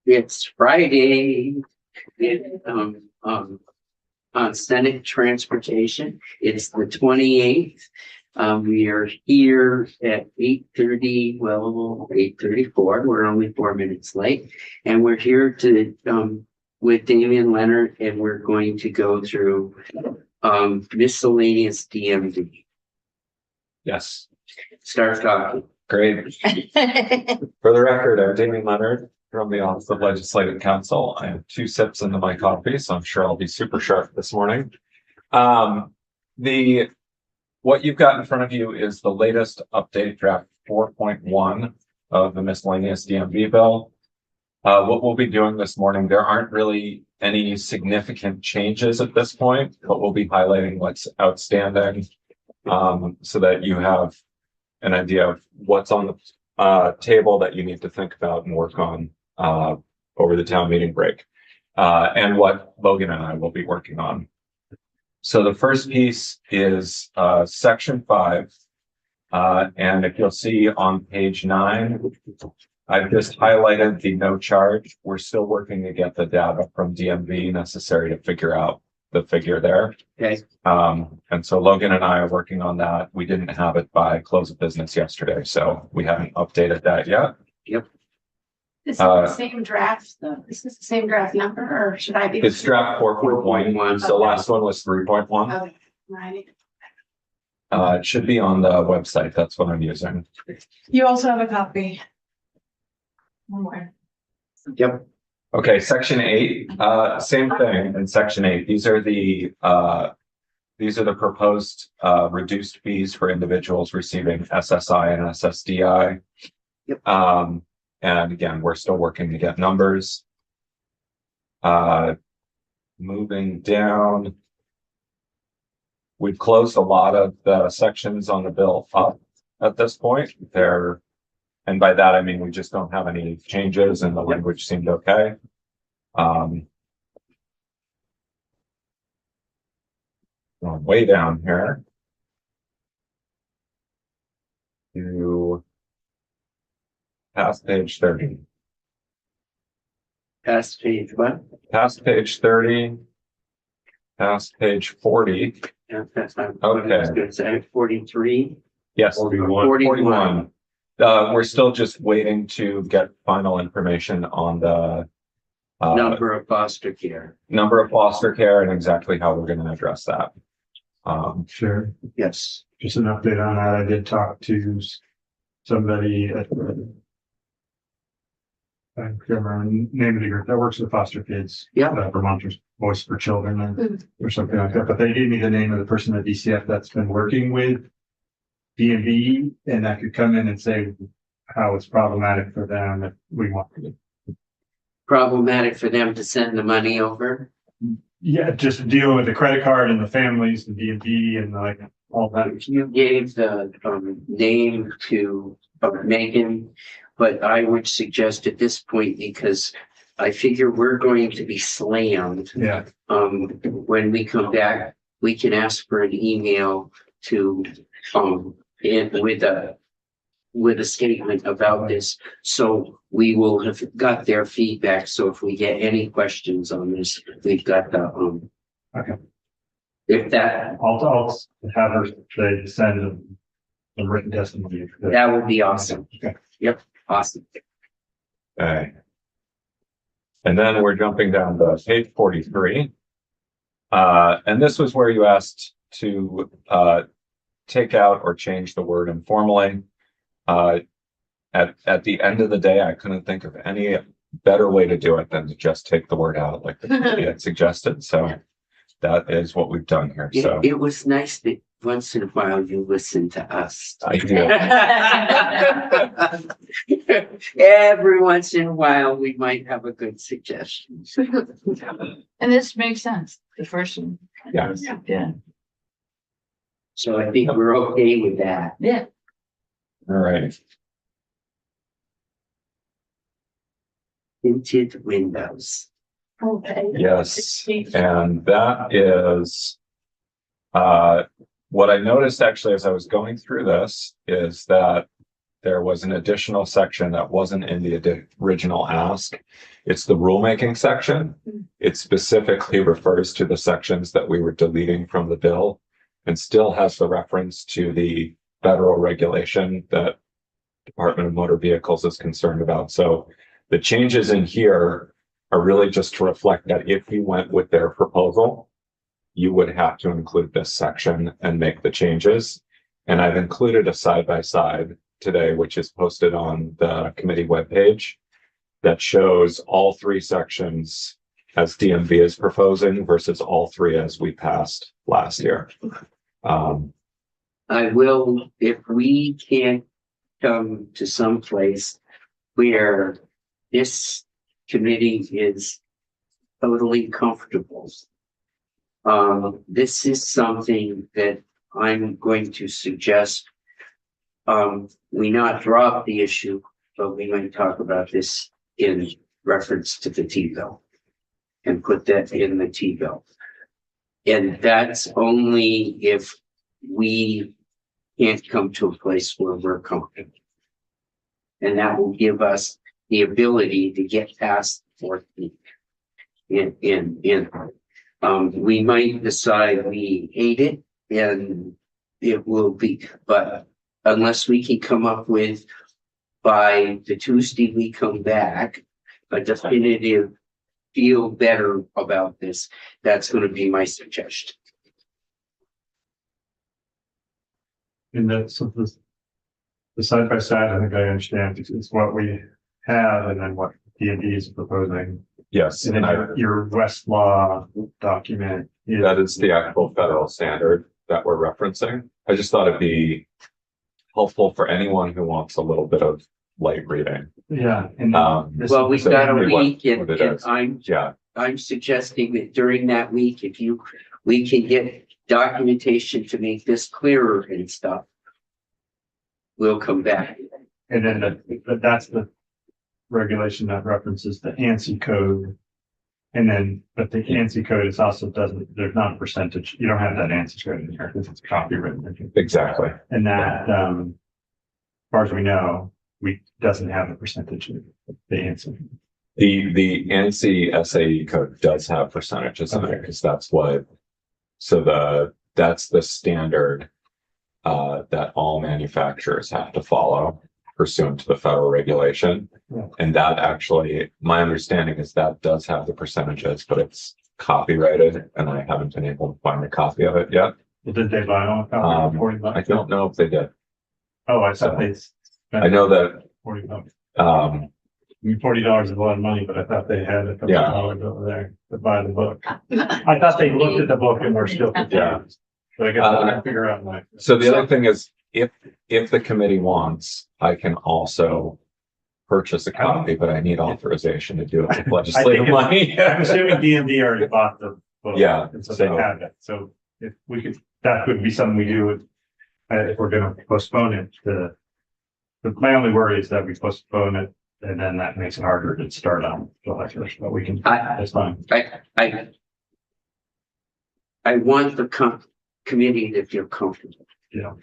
It's Friday. On Senate Transportation. It's the 28th. We are here at 8:30, well, 8:34. We're only 4 minutes late. And we're here to with Damian Leonard, and we're going to go through miscellaneous DMV. Yes. Start talking. Great. For the record, I'm Damian Leonard from the Office of Legislative Counsel. I have 2 sips into my coffee, so I'm sure I'll be super sharp this morning. What you've got in front of you is the latest update draft 4.1 of the miscellaneous DMV bill. What we'll be doing this morning, there aren't really any significant changes at this point, but we'll be highlighting what's outstanding so that you have an idea of what's on the table that you need to think about and work on over the town meeting break, and what Logan and I will be working on. So the first piece is section 5, and if you'll see on page 9, I've just highlighted the no charge. We're still working to get the data from DMV necessary to figure out the figure there. Okay. And so Logan and I are working on that. We didn't have it by close of business yesterday, so we haven't updated that yet. Yep. This is the same draft, though. This is the same draft number, or should I be? It's draft 4.1. So last one was 3.1. Okay, right. It should be on the website. That's what I'm using. You also have a copy. One more. Yep. Okay, section 8, same thing in section 8. These are the proposed reduced fees for individuals receiving SSI and SSDI. Yep. And again, we're still working to get numbers. Moving down, we've closed a lot of the sections on the bill up at this point. And by that, I mean, we just don't have any changes and the language seemed okay. Going way down here to past page 30. Past page what? Past page 30. Past page 40. Yeah, that's not. Okay. I was gonna say 43. Yes. 41. We're still just waiting to get final information on the Number of foster care. number of foster care and exactly how we're going to address that. Sure. Yes. Just an update on that. I did talk to somebody at I can't remember the name of the group that works with foster kids. Yeah. Vermonters Voice for Children or something like that. But they gave me the name of the person at DCF that's been working with DMV, and that could come in and say how it's problematic for them if we want to. Problematic for them to send the money over. Yeah, just dealing with the credit card and the families, the DMV and like all that. You gave the name to Megan, but I would suggest at this point, because I figure we're going to be slammed. Yeah. When we come back, we can ask for an email to with a statement about this. So we will have got their feedback. So if we get any questions on this, we've got the Okay. If that I'll have her send a written testimony. that would be awesome. Okay. Yep, awesome. Okay. And then we're jumping down to page 43. And this was where you asked to take out or change the word informally. At the end of the day, I couldn't think of any better way to do it than to just take the word out like the committee had suggested. So that is what we've done here. So It was nice that once in a while you listen to us. I do. Every once in a while, we might have a good suggestion. And this makes sense. The first one. Yeah. Yeah. So I think we're okay with that. Yeah. All right. Tinted windows. Okay. Yes. And that is what I noticed actually as I was going through this is that there was an additional section that wasn't in the original ask. It's the rulemaking section. It specifically refers to the sections that we were deleting from the bill and still has the reference to the federal regulation that Department of Motor Vehicles is concerned about. So the changes in here are really just to reflect that if you went with their proposal, you would have to include this section and make the changes. And I've included a side-by-side today, which is posted on the committee webpage, that shows all three sections as DMV is proposing versus all three as we passed last year. I will, if we can't come to some place where this committee is totally comfortable. This is something that I'm going to suggest. We not drop the issue, but we're going to talk about this in reference to the T-bill and put that in the T-bill. And that's only if we can't come to a place where we're comfortable. And that will give us the ability to get past the 14th. We might decide we hate it and it will be, but unless we can come up with by the Tuesday we come back, a definitive feel better about this, that's going to be my suggestion. And that's the side by side, I think I understand, it's what we have and then what DMV is proposing. Yes, And then your Westlaw document. that is the actual federal standard that we're referencing. I just thought it'd be helpful for anyone who wants a little bit of light reading. Yeah. And Well, we've So got a anyway, week and what it is. Yeah, I'm suggesting that during that week, we can get documentation to make this clearer and stuff. We'll come back. And then that's the regulation that references the ANSI code. And then, but the ANSI code is also there's not a percentage. You don't have that ANSI code in here because it's copywritten. exactly. And that, as far as we know, doesn't have a percentage of the ANSI. The ANSI SAE code does have percentages in it because that's the standard that all manufacturers have to follow pursuant to the federal regulation. Yeah. And that actually, my understanding is that does have the percentages, but it's copyrighted and I haven't been able to find a copy of it yet. Well, did they buy on a copy for $40? I don't know if they did. Oh, I thought they. I know that, $40. um, I mean, $40 is a lot of money, but I thought they had a couple Yeah. of dollars over there to buy the book. I thought they looked at the book and were still confused. But I guess I can figure out why. so the other thing is, if the committee wants, I can also purchase a copy, but I need authorization to do it with legislative money. I'm assuming DMV already bought the book. Yeah, And so they so- have it. So if we could, that could be something we do if we're gonna postpone it but my only worry is that we postpone it and then that makes it harder to start on July 1st, but we can, that's fine. I want the committee to feel comfortable. Yeah.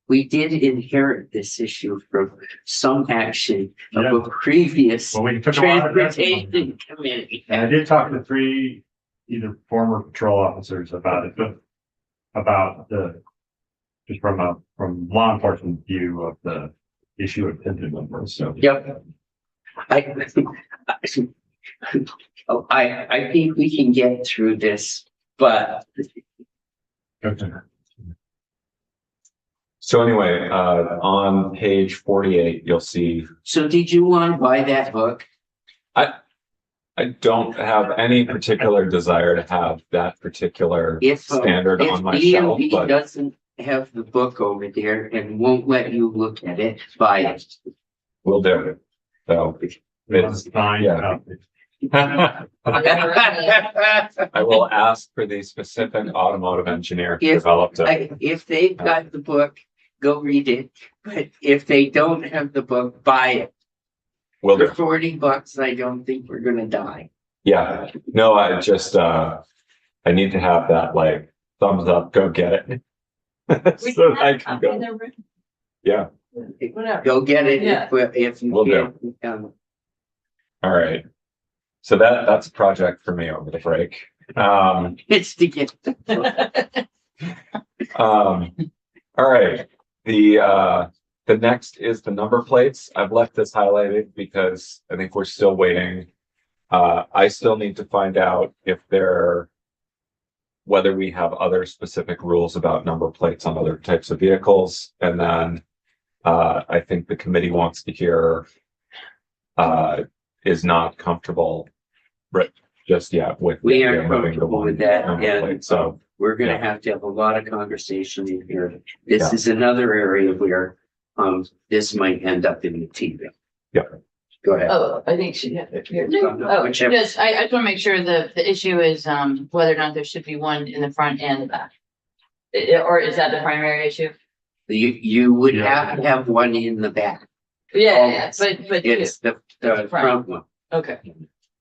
We did inherit this issue from some action of Yeah. a previous Well, we took a lot of transportation committee. And I did talk to 3 either former patrol officers about it, but about just from law enforcement view of the issue of tinted numbers. So Yep. I think we can get through this, but okay. So anyway, on page 48, you'll see, so did you want to buy that book? I don't have any particular desire to have that particular standard on my shelf, DMV but doesn't have the book over there and won't let you look at it, buy it. we'll do it. So It's fine. yeah. I will ask for the specific automotive engineer who developed it. If they've got the book, go read it. But if they don't have the book, buy it. Will do. For $40, I don't think we're gonna die. Yeah, no, I just, I need to have that like thumbs up, go get it. So I can go, yeah, Whatever. Go get it Yeah. if you Will do. can. all right. So that's a project for me over the break. It's to get. All right, the next is the number plates. I've left this highlighted because I think we're still waiting. I still need to find out if whether we have other specific rules about number plates on other types of vehicles. And then, I think the committee wants to hear, is not comfortable just yet with. We are moving the comfortable one with that, number and plate. So, we're gonna Yeah. have to have a lot of conversation in here. This Yeah. is another area where, this might end up in the TV. Yeah. Go ahead. Oh, I think she, Oh, whichever. yes, I just want to make sure the issue is, whether or not there should be one in the front and the back. Or is that the primary issue? You would have to have one in the back. Yeah, but, It's the front one. okay,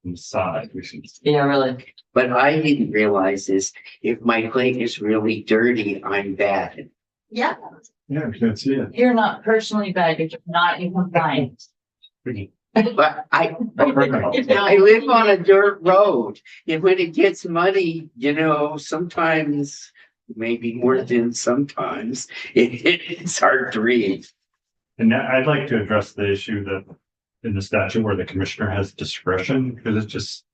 Inside, we should. yeah, really. But I didn't realize is if my plate is really dirty, I'm bad. Yeah. Yeah, we can't see it. You're not personally bad, you're just not in compliance. But I live on a dirt road, and when it gets muddy, sometimes, maybe more than sometimes, it's hard to read. And I'd like to address the issue that in the statute where the commissioner has discretion, because it just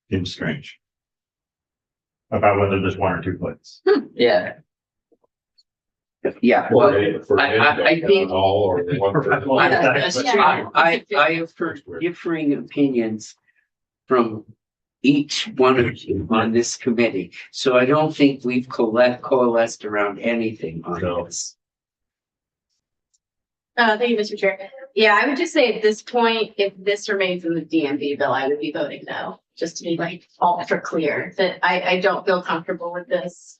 seems strange. About whether there's one or two plates. Yeah. Yeah, well, I think- All or one person. Well, that's exactly. true. I have heard differing opinions from each one of you on this committee, so I don't think we've coalesced around anything on No. this. Thank you, Mr. Chair. Yeah, I would just say at this point, if this remains in the DMV bill, I would be voting no. Just to be like ultra clear that I don't feel comfortable with this.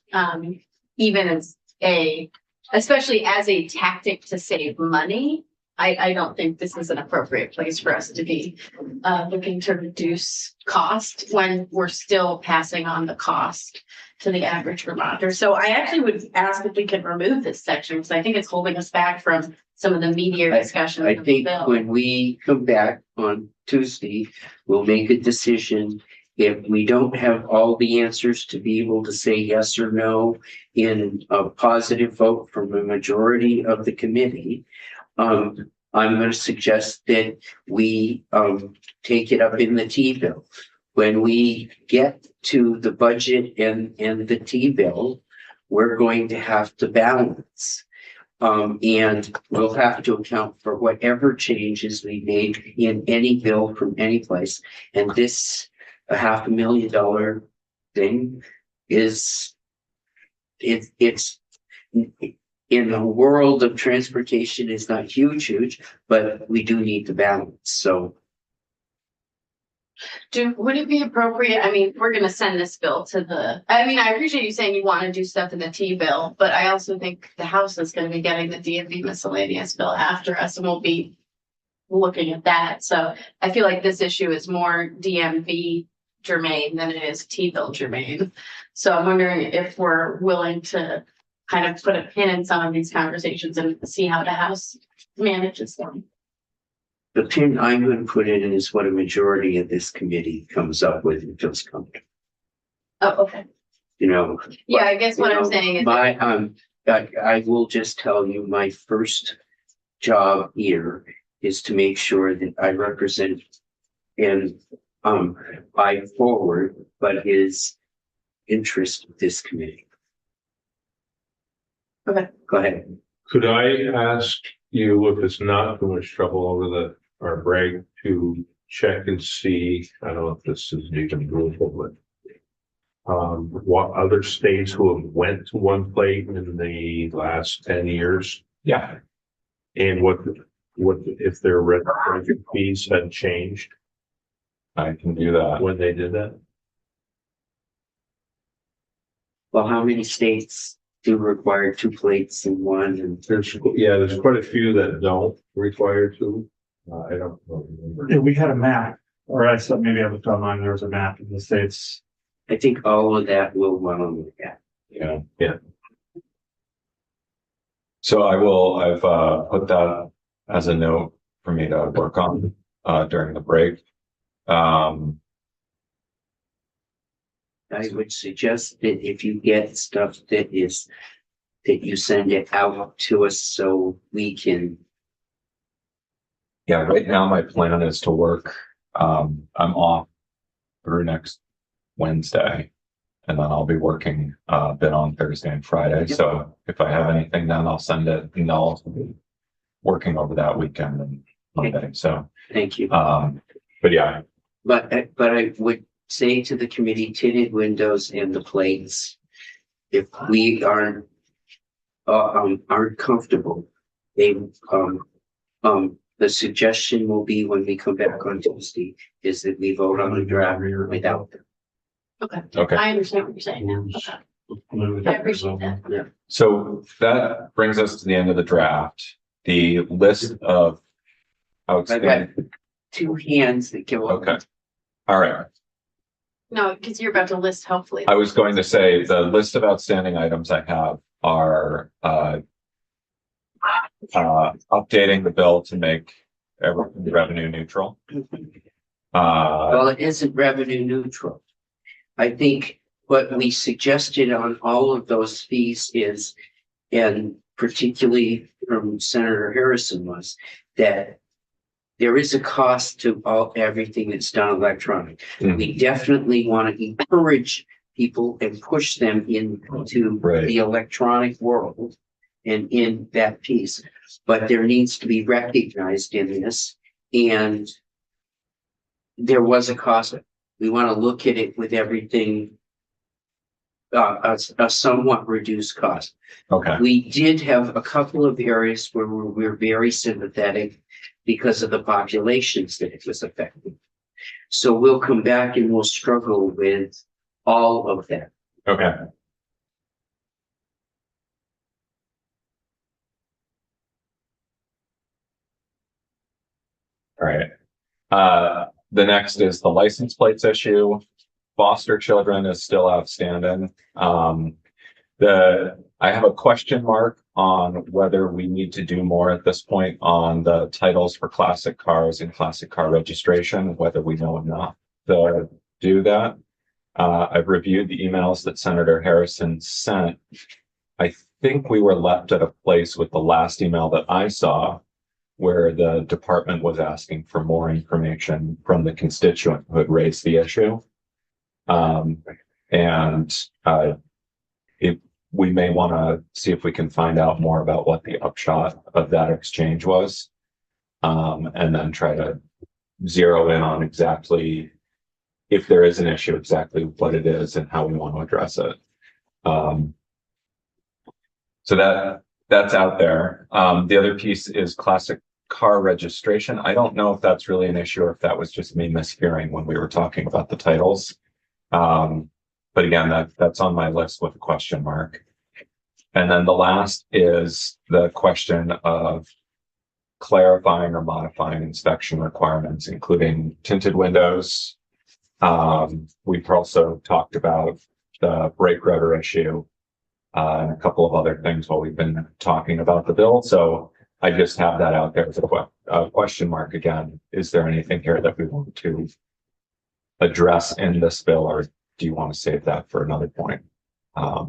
Even as especially as a tactic to save money. I don't think this is an appropriate place for us to be looking to reduce cost when we're still passing on the cost to the average Vermonter. So I actually would ask if we could remove this section because I think it's holding us back from some of the meatier discussion I of the think bill. when we come back on Tuesday, we'll make a decision. If we don't have all the answers to be able to say yes or no in a positive vote from a majority of the committee, I'm going to suggest that we take it up in the T-bill. When we get to the budget and the T-bill, we're going to have to balance. And we'll have to account for whatever changes we made in any bill from any place. And this $500,000 thing is, it's in the world of transportation is not huge, but we do need to balance. So Would it be appropriate? I mean, we're gonna send this bill to I appreciate you saying you want to do stuff in the T bill, but I also think the House is gonna be getting the DMV miscellaneous bill after us and we'll be looking at that. So I feel like this issue is more DMV germane than it is T bill germane. So I'm wondering if we're willing to kind of put a pin in some of these conversations and see how the House manages them. the pin I'm going to put in is what a majority of this committee comes up with and feels comfortable. Oh, okay. Yeah, I guess what I'm saying is. My, I will just tell you, my first job here is to make sure that I represent and I forward, but his interest with this committee. Okay. Go ahead. Could I ask you, if it's not too much trouble over our break, to check and see, I don't know if this is even doable, but what other states who have went to one plate in the last 10 years, yeah, and what if their registration fees had changed I can do that. when they did that? Well, how many states do require 2 plates in one? And There's quite a few that don't require to. I don't remember. Yeah, we had a map, or I said, maybe I looked online, there was a map in the states. I think all of that will want to look at. Yeah. So I've put that as a note for me to work on during the break. I would suggest that if you get stuff that you send it out to us so we can, Yeah, right now my plan is to work. I'm off through next Wednesday. And then I'll be working a bit on Thursday and Friday. So if I have anything, then I'll send it, and I'll be working over that weekend and Monday. So, thank you. but yeah, But I would say to the committee, tinted windows and the plates, if we aren't comfortable, they, the suggestion will be when we come back on Tuesday, is that we vote on the draft without them. okay. I understand what you're saying now. Okay. I appreciate that. So that brings us to the end of the draft. The list of I've got outstanding. two hands that go up. Okay. All right. No, because you're about to list hopefully. I was going to say the list of outstanding items I have are updating the bill to make everything revenue neutral. Well, it isn't revenue neutral. I think what we suggested on all of those fees is, and particularly from Senator Harrison, was that there is a cost to everything that's done electronic. Mhm. We definitely want to encourage people and push them into Right. the electronic world and in that piece. But there needs to be recognized in this, and there was a cost. We want to look at it with everything a somewhat reduced cost. Okay. We did have a couple of areas where we're very sympathetic because of the populations that it was affecting. So we'll come back and we'll struggle with all of that. Okay. All right. The next is the license plates issue. Foster children is still outstanding. I have a question mark on whether we need to do more at this point on the titles for classic cars and classic car registration, whether we know enough to do that. I've reviewed the emails that Senator Harrison sent. I think we were left at a place with the last email that I saw where the department was asking for more information from the constituent who had raised the issue. We may want to see if we can find out more about what the upshot of that exchange was. And then try to zero in on exactly, if there is an issue, exactly what it is and how we want to address it. So that's out there. The other piece is classic car registration. I don't know if that's really an issue or if that was just me mishearing when we were talking about the titles. But again, that's on my list with a question mark. And then the last is the question of clarifying or modifying inspection requirements, including tinted windows. We've also talked about the brake rotor issue, and a couple of other things while we've been talking about the bill. So I just have that out there as a question mark again. Is there anything here that we want to address in this bill, or do you want to save that for another point? I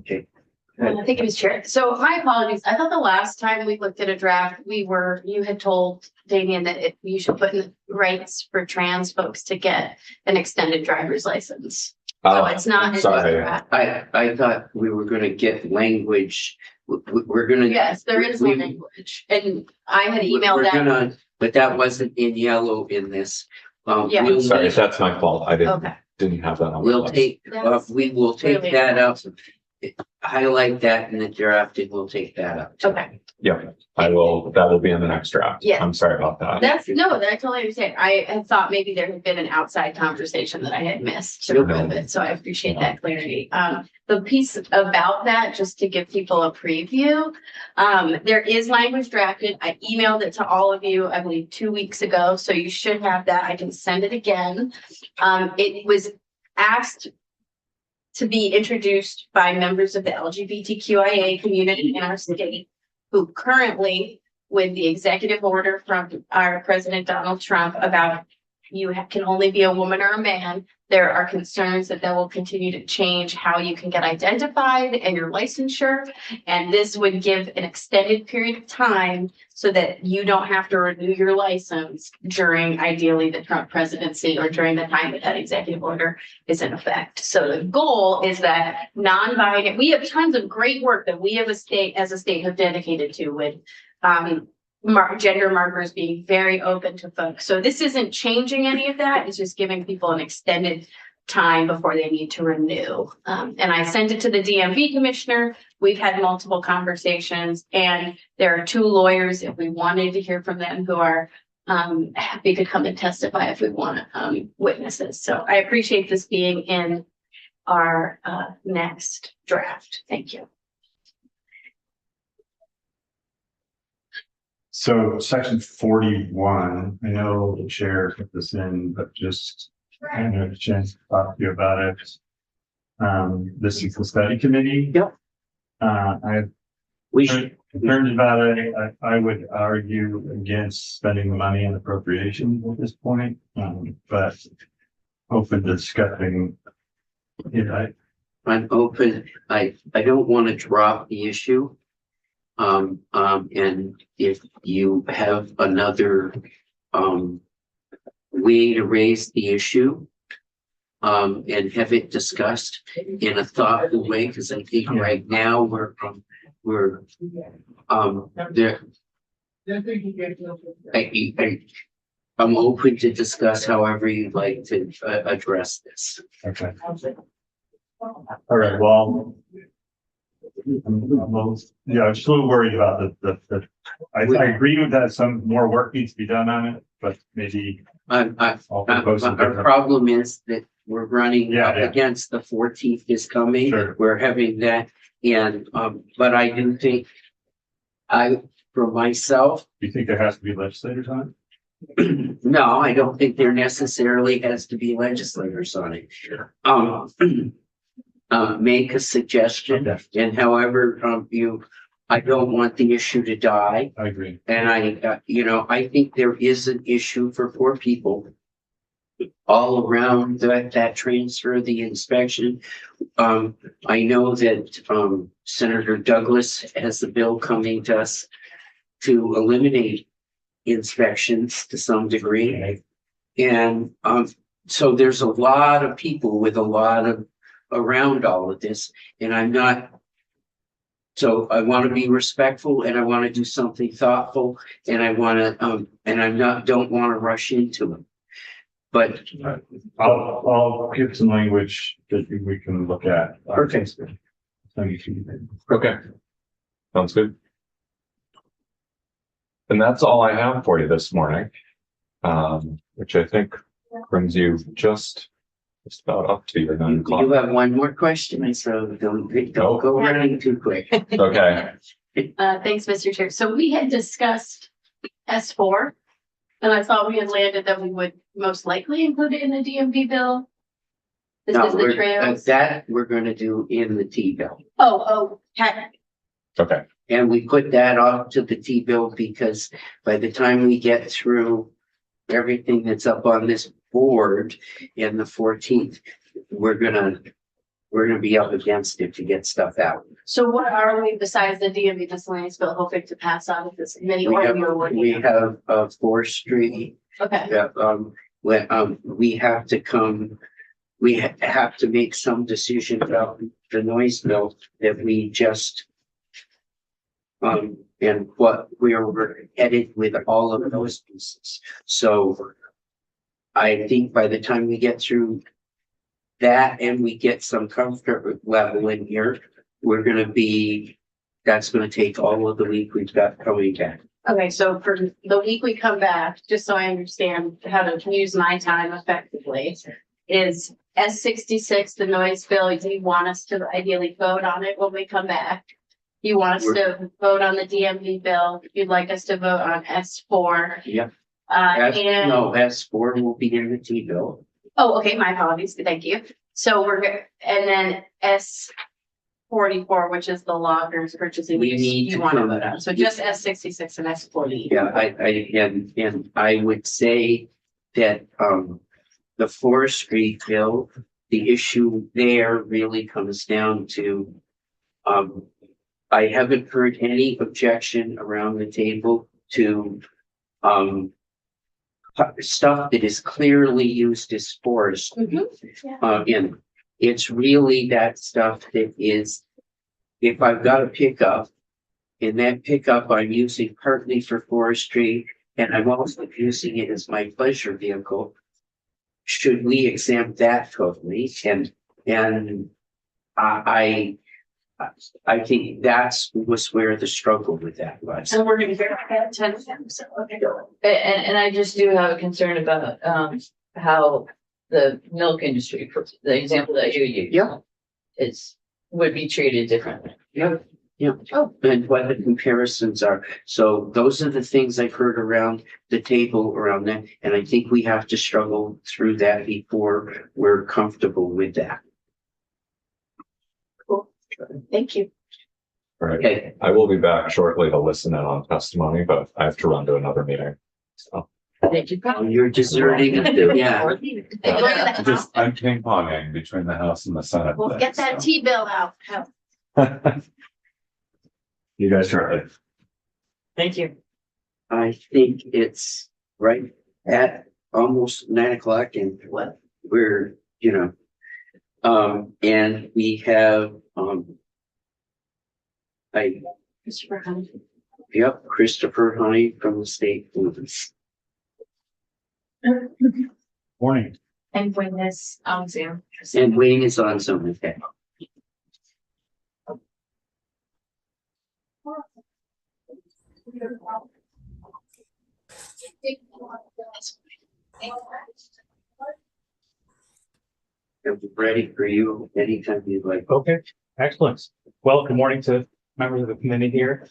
think it was chair. So my apologies. I thought the last time we looked at a draft, you had told Damien that you should put in the rights for trans folks to get an extended driver's license. So it's not. in this Sorry. draft. I thought we were gonna get language. We're gonna. Yes, there is no we- language, and I had emailed We're that. gonna, but that wasn't in yellow in this. Yeah. We'll Sorry, make- that's my fault. I Okay. didn't have that on. my We'll list. take, That's we will take really that up. Highlight that in the draft and we'll take that up. Okay, Yeah, that will be in the next draft. Yeah. I'm sorry about that. that I totally understand. I had thought maybe there had been an outside conversation that I had missed to No. remove it, so I appreciate that clarity. The piece about that, just to give people a preview, there is language drafted. I emailed it to all of you, I believe, 2 weeks ago, so you should have that. I can send it again. It was asked to be introduced by members of the LGBTQIA community in our state, who currently, with the executive order from our President Donald Trump about can only be a woman or a man, there are concerns that will continue to change how you can get identified and your licensure. And this would give an extended period of time so that you don't have to renew your license during ideally the Trump presidency or during the time that that executive order is in effect. So the goal is that non-binary, we have tons of great work that we have as a state have dedicated to with gender markers being very open to folks. So this isn't changing any of that. It's just giving people an extended time before they need to renew. And I sent it to the DMV commissioner. We've had multiple conversations, and there are 2 lawyers, if we wanted to hear from them, who are happy to come and testify if we want witnesses. So I appreciate this being in our next draft. Thank you. So section 41, I know the chair put this in, but just I haven't had a chance to talk to you about it. This is the study committee. Yep. I'm concerned about it. I would argue against spending the money on appropriations at this point, but open to discussing. I'm open. I don't want to drop the issue. And if you have another, way to raise the issue, and have it discussed in a thoughtful way, because I think right now we're there. I'm open to discuss however you'd like to address this. Okay. All right, well. Yeah, I'm just a little worried about I agree with that some more work needs to be done on it, but maybe. Our problem is that we're running up Yeah. against the 14th is coming. Sure. We're having that, and but I do think for myself, Do you think there has to be legislators on it? no, I don't think there necessarily has to be legislators on it. Sure. Make a suggestion, Okay. and however I don't want the issue to die. I agree. And I think there is an issue for poor people all around that transfer, the inspection. I know that Senator Douglas has a bill coming to us to eliminate inspections to some degree. And so there's a lot of people with a lot of around all of this, and I'm not. So I want to be respectful, and I want to do something thoughtful, and I want to, and don't want to rush into it. But I'll give some language that we can look at. Okay. Okay. Sounds good. And that's all I have for you this morning. Which I think brings you just about up to your 9 o'clock. you have one more question, so don't go running too quick. Okay, Thanks, Mr. Chair. So we had discussed S4, and I thought we had landed that we would most likely include it in the DMV bill. This No, is the trails. that we're gonna do in the T-bill. Okay. okay, And we put that off to the T-bill because by the time we get through everything that's up on this board in the 14th, we're gonna be up against it to get stuff out. So what are we besides the DMV miscellaneous bill hoping to pass on with this committee? We Or have, you're working we on? have forestry. Okay. Yeah, we have to have to make some decision about the noise bill that we just. And where we're headed with all of those pieces. So I think by the time we get through that and we get some comfort level in here, that's gonna take all of the week we've got coming back. Okay, so for the week we come back, just so I understand how to use my time effectively, is S66, the noise bill, you want us to ideally vote on it when we come back? You want us to vote on the DMV bill? You'd like us to vote on S4? Yep. And, S4 will be in the T-bill. oh, okay, my apologies, thank you. So and then S4 44, which is the loggers purchasing We use need you to want to come- vote on. So just S66 and S40. Yeah, and I would say that, the forestry bill, the issue there really comes down to, I haven't heard any objection around the table to, stuff that is clearly used as forest. And it's really that stuff that is, if I've got a pickup, and that pickup I'm using partly for forestry, and I'm also using it as my pleasure vehicle. Should we exempt that totally? And I think was where the struggle with that was. And we're gonna verify at 10 a.m. So okay. And I just do have a concern about, how the milk industry, for the example that you use. Yeah. Would be treated differently. Yeah, yeah. Oh. And what the comparisons are. So those are the things I've heard around the table around that. And I think we have to struggle through that before we're comfortable with that. Thank you. Right. Okay, I will be back shortly to listen in on testimony, but I have to run to another meeting. So Thank you. you're deserting, yeah. I'm ping ponging between the House and the Senate. We'll get that T-bill out. You guys shortly. Thank you. I think it's right at almost 9 o'clock and what we're, and we have, Christopher Honey from the state police. Morning. And when this, Sam. And Wayne is on some of that. I'm ready for you anytime you'd like. Okay, excellent. Well, good morning to members of the committee here.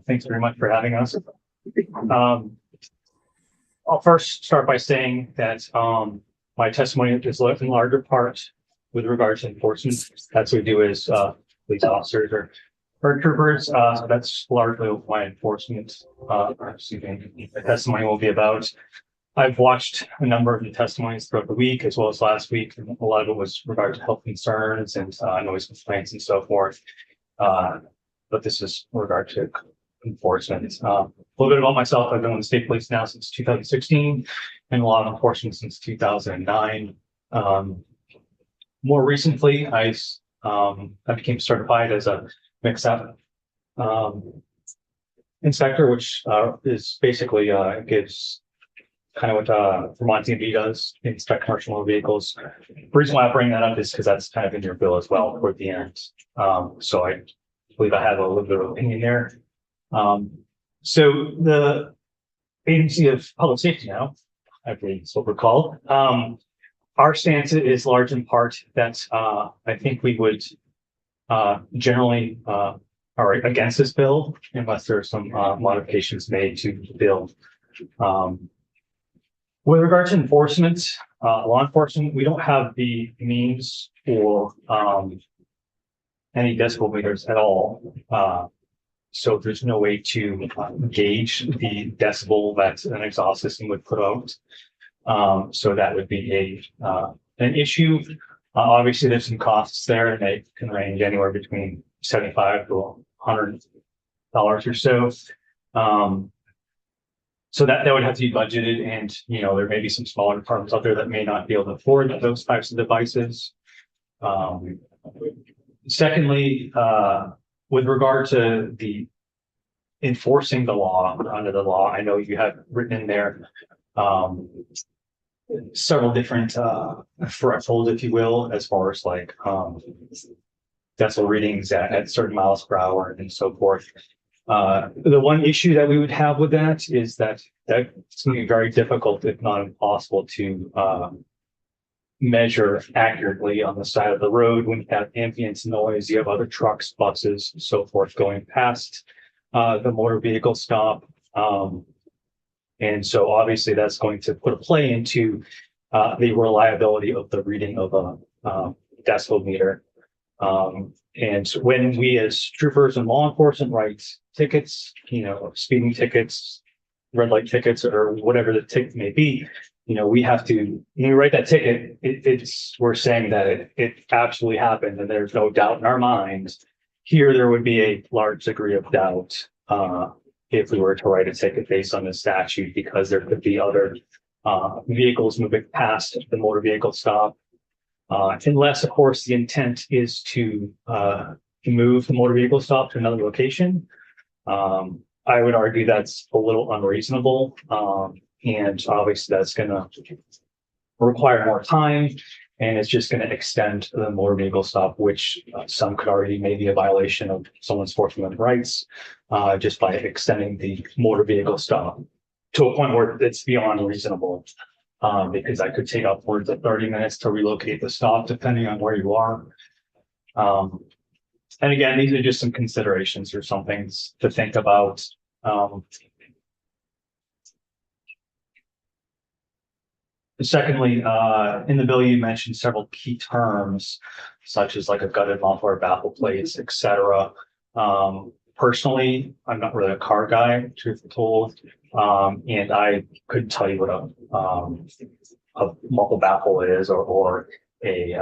Thanks very much for having us. I'll first start by saying that my testimony is in larger part with regard to enforcement. That's what we do as police officers or troopers. That's largely what my enforcement the testimony will be about. I've watched a number of the testimonies throughout the week as well as last week. And a lot of it was regard to health concerns and noise complaints and so forth. But this is in regard to enforcement. A little bit about myself. I've been with the state police now since 2016 and law enforcement since 2009. More recently, I became certified as a mix-up inspector, which is basically gives kind of what Vermont DMV does, inspect commercial motor vehicles. The reason why I bring that up is because that's kind of in your bill as well toward the end. So I believe I have a little bit of opinion there. So the Agency of Public Safety now, I believe it's what we're called. Our stance is large in part that I think we would generally are against this bill unless there are some modifications made to the bill. With regard to enforcement, law enforcement, we don't have the means for any decibel meters at all. So there's no way to gauge the decibel that an exhaust system would put out. So that would be an issue. Obviously, there's some costs there, and they can range anywhere between $75 to $100 or so. So that would have to be budgeted, and there may be some smaller departments out there that may not be able to afford those types of devices. Secondly, with regard to the enforcing the law under the law, I know you have written in there several different thresholds, if you will, as far as like decibel readings at certain miles per hour and so forth. The one issue that we would have with that is that it's going to be very difficult, if not impossible, to measure accurately on the side of the road when you have ambient noise, you have other trucks, buses, and so forth going past the motor vehicle stop. And so obviously that's going to put a play into the reliability of the reading of a decibel meter. And when we as troopers and law enforcement write tickets, speeding tickets, red light tickets, or whatever the ticket may be, we have to, when we write that ticket, we're saying that it absolutely happened and there's no doubt in our minds. Here, there would be a large degree of doubt, if we were to write a ticket based on the statute, because there could be other, vehicles moving past the motor vehicle stop. Unless, of course, the intent is to move the motor vehicle stop to another location. I would argue that's a little unreasonable. And obviously that's going to require more time, and it's just going to extend the motor vehicle stop, which some could argue may be a violation of someone's Fourth Amendment rights, just by extending the motor vehicle stop to a point where it's beyond reasonable. Because I could take upwards of 30 minutes to relocate the stop, depending on where you are. And again, these are just some considerations or some things to think about. Secondly, in the bill, you mentioned several key terms, such as like a gutted muffler, baffle plates, etc. Personally, I'm not really a car guy, truth be told, and I couldn't tell you what a muffle baffle is, or a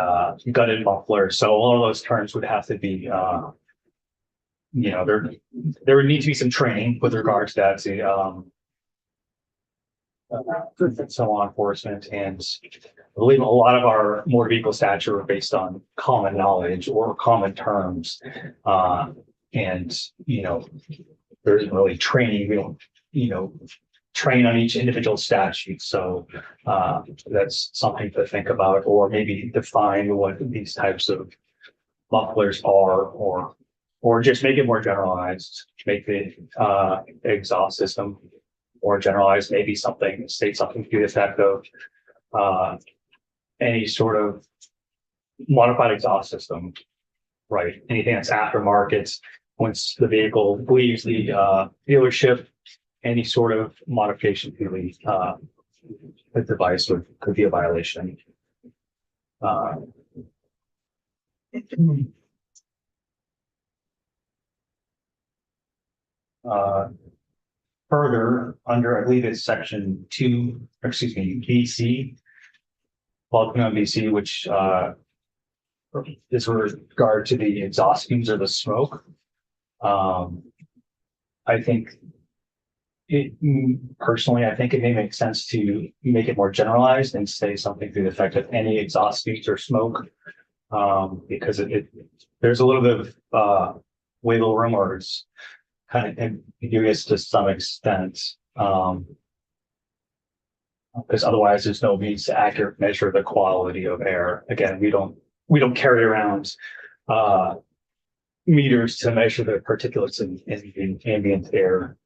gutted muffler. So all of those terms would have to be, there would need to be some training with regards to that. So law enforcement, and I believe a lot of our motor vehicle statutes are based on common knowledge or common terms. And there isn't really training. We don't, train on each individual statute. So that's something to think about, or maybe define what these types of mufflers are, or just make it more generalized, make the exhaust system more generalized, maybe state something to the effect of any sort of modified exhaust system, right? Anything that's aftermarket, once the vehicle leaves the dealership, any sort of modification to the device could be a violation. Further, under, I believe it's section 2, or excuse me, BC, welcome on BC, which is with regard to the exhaust fumes or the smoke. I think personally, I think it may make sense to make it more generalized and say something to the effect of any exhaust fumes or smoke, because there's a little bit of wiggle room, or it's kind of ambiguous to some extent, because otherwise there's no means to accurately measure the quality of air. Again, we don't carry around meters to measure the particulates in ambient air.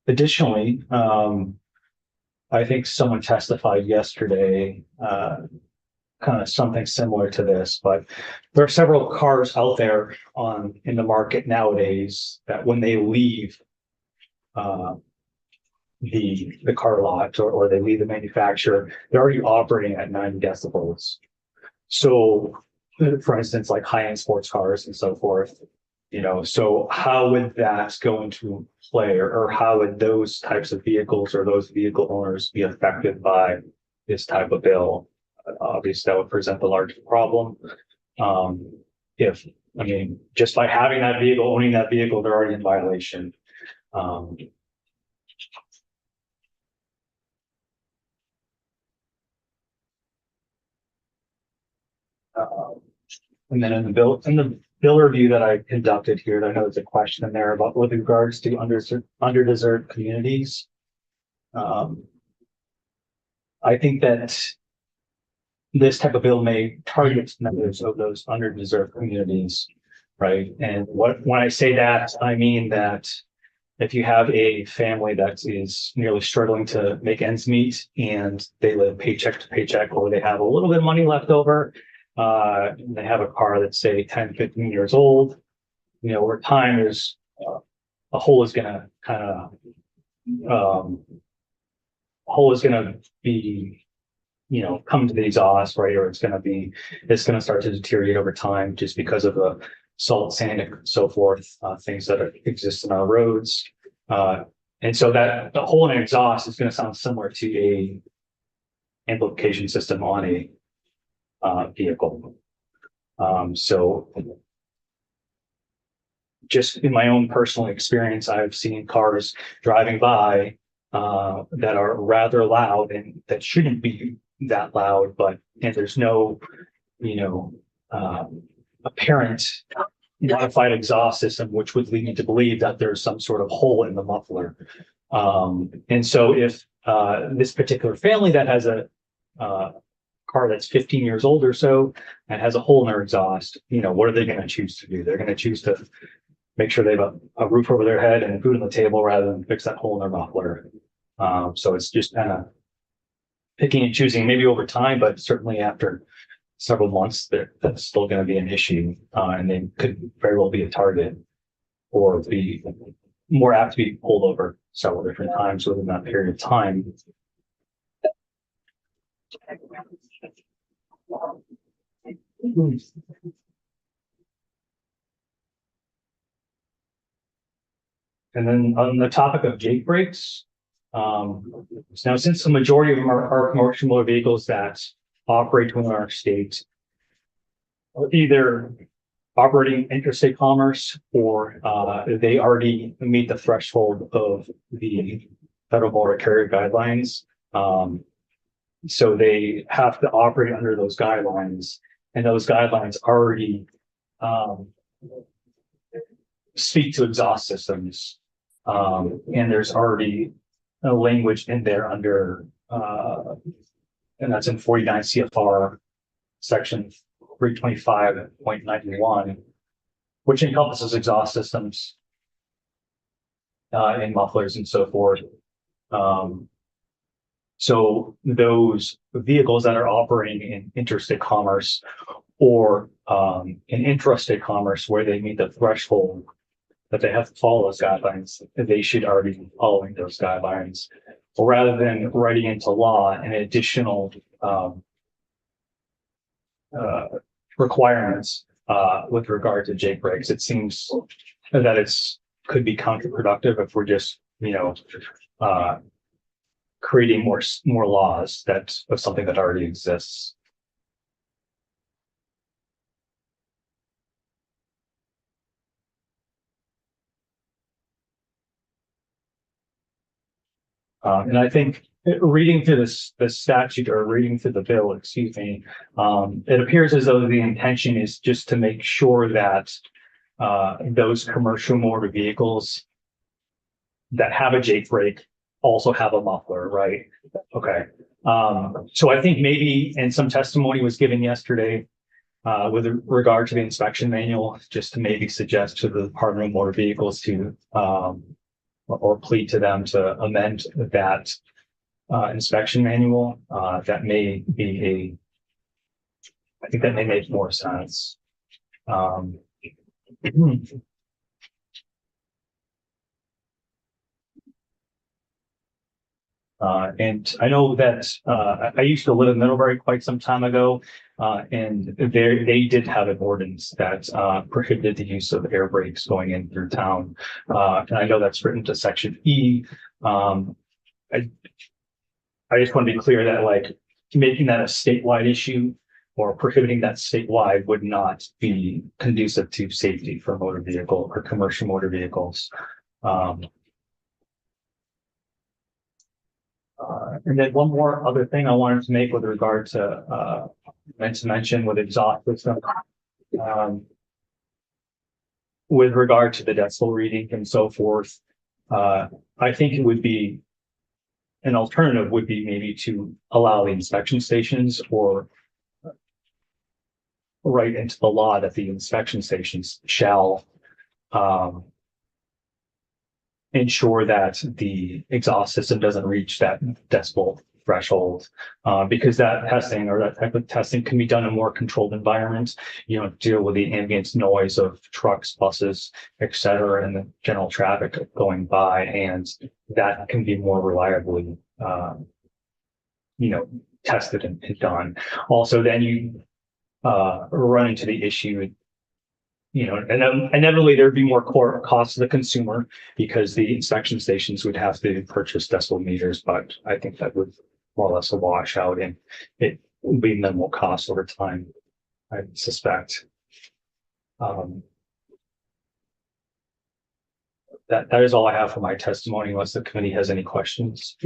Additionally, I think someone testified yesterday, kind of something similar to this, but there are several cars out there in the market nowadays that when they leave the car lot, or they leave the manufacturer, they're already operating at 90 decibels. So, for instance, like high-end sports cars and so forth, so how would that go into play, or how would those types of vehicles or those vehicle owners be affected by this type of bill? Obviously, that would present the largest problem. Just by having that vehicle, owning that vehicle, they're already in violation. And then in the bill review that I conducted here, I know there's a question in there about with regards to underdeserved communities. I think that this type of bill may target members of those underdeserved communities, right? And when I say that, I mean that if you have a family that is nearly struggling to make ends meet, and they live paycheck to paycheck, or they have a little bit of money left over, they have a car that's say 10, 15 years old, over time there's a hole is gonna kind hole is gonna be, come to the exhaust, right? Or it's gonna start to deteriorate over time just because of the salt, sand, and so forth, things that exist in our roads. And so that the hole in an exhaust is gonna sound similar to a amplification system on a vehicle. So just in my own personal experience, I've seen cars driving by that are rather loud and that shouldn't be that loud, and there's no, apparent modified exhaust system, which would lead me to believe that there's some sort of hole in the muffler. And so if this particular family that has a car that's 15 years old or so and has a hole in their exhaust, what are they going to choose to do? They're going to choose to make sure they have a roof over their head and food on the table rather than fix that hole in their muffler. So it's just kind of picking and choosing, maybe over time, but certainly after several months, that's still going to be an issue, and they could very well be a target or be more apt to be pulled over several different times within that period of time. And then on the topic of Jake brakes, now since the majority of them are commercial motor vehicles that operate within our state, either operating interstate commerce or they already meet the threshold of the Federal Motor Carrier Guidelines. So they have to operate under those guidelines, and those guidelines already speak to exhaust systems. And there's already a language in there under, and that's in 49 CFR section 325.91, which encompasses exhaust systems and mufflers and so forth. So those vehicles that are operating in interstate commerce or in intrastate commerce where they meet the threshold that they have to follow those guidelines, they should already be following those guidelines. Rather than writing into law an additional requirements with regard to Jake brakes, it seems that could be counterproductive if we're just, creating more laws of something that already exists. And I think reading through the statute or reading through the bill, it appears as though the intention is just to make sure that those commercial motor vehicles that have a Jake brake also have a muffler, right? Okay. So I think maybe, and some testimony was given yesterday with regard to the inspection manual, just to maybe suggest to the Department of Motor Vehicles to or plead to them to amend that inspection manual. That may be I think that may make more sense. And I know that I used to live in Middlebury quite some time ago, and they did have an ordinance that prohibited the use of air brakes going in through town. And I know that's written to Section E. I just want to be clear that making that a statewide issue or prohibiting that statewide would not be conducive to safety for motor vehicle or commercial motor vehicles. And then one more other thing I wanted to make with regard to mention with exhaust system, with regard to the decibel reading and so forth. I think it would be an alternative would be maybe to allow the inspection stations or write into the law that the inspection stations shall ensure that the exhaust system doesn't reach that decibel threshold. Because that testing or that type of testing can be done in more controlled environments. You don't deal with the ambient noise of trucks, buses, et cetera, and the general traffic going by, and that can be more reliably, tested and done. Also, then you run into the issue, and inevitably there'd be more core costs to the consumer because the inspection stations would have to purchase decibel meters, but I think that would more or less a wash out, and it would be minimal cost over time, I suspect. That is all I have for my testimony, unless the committee has any questions.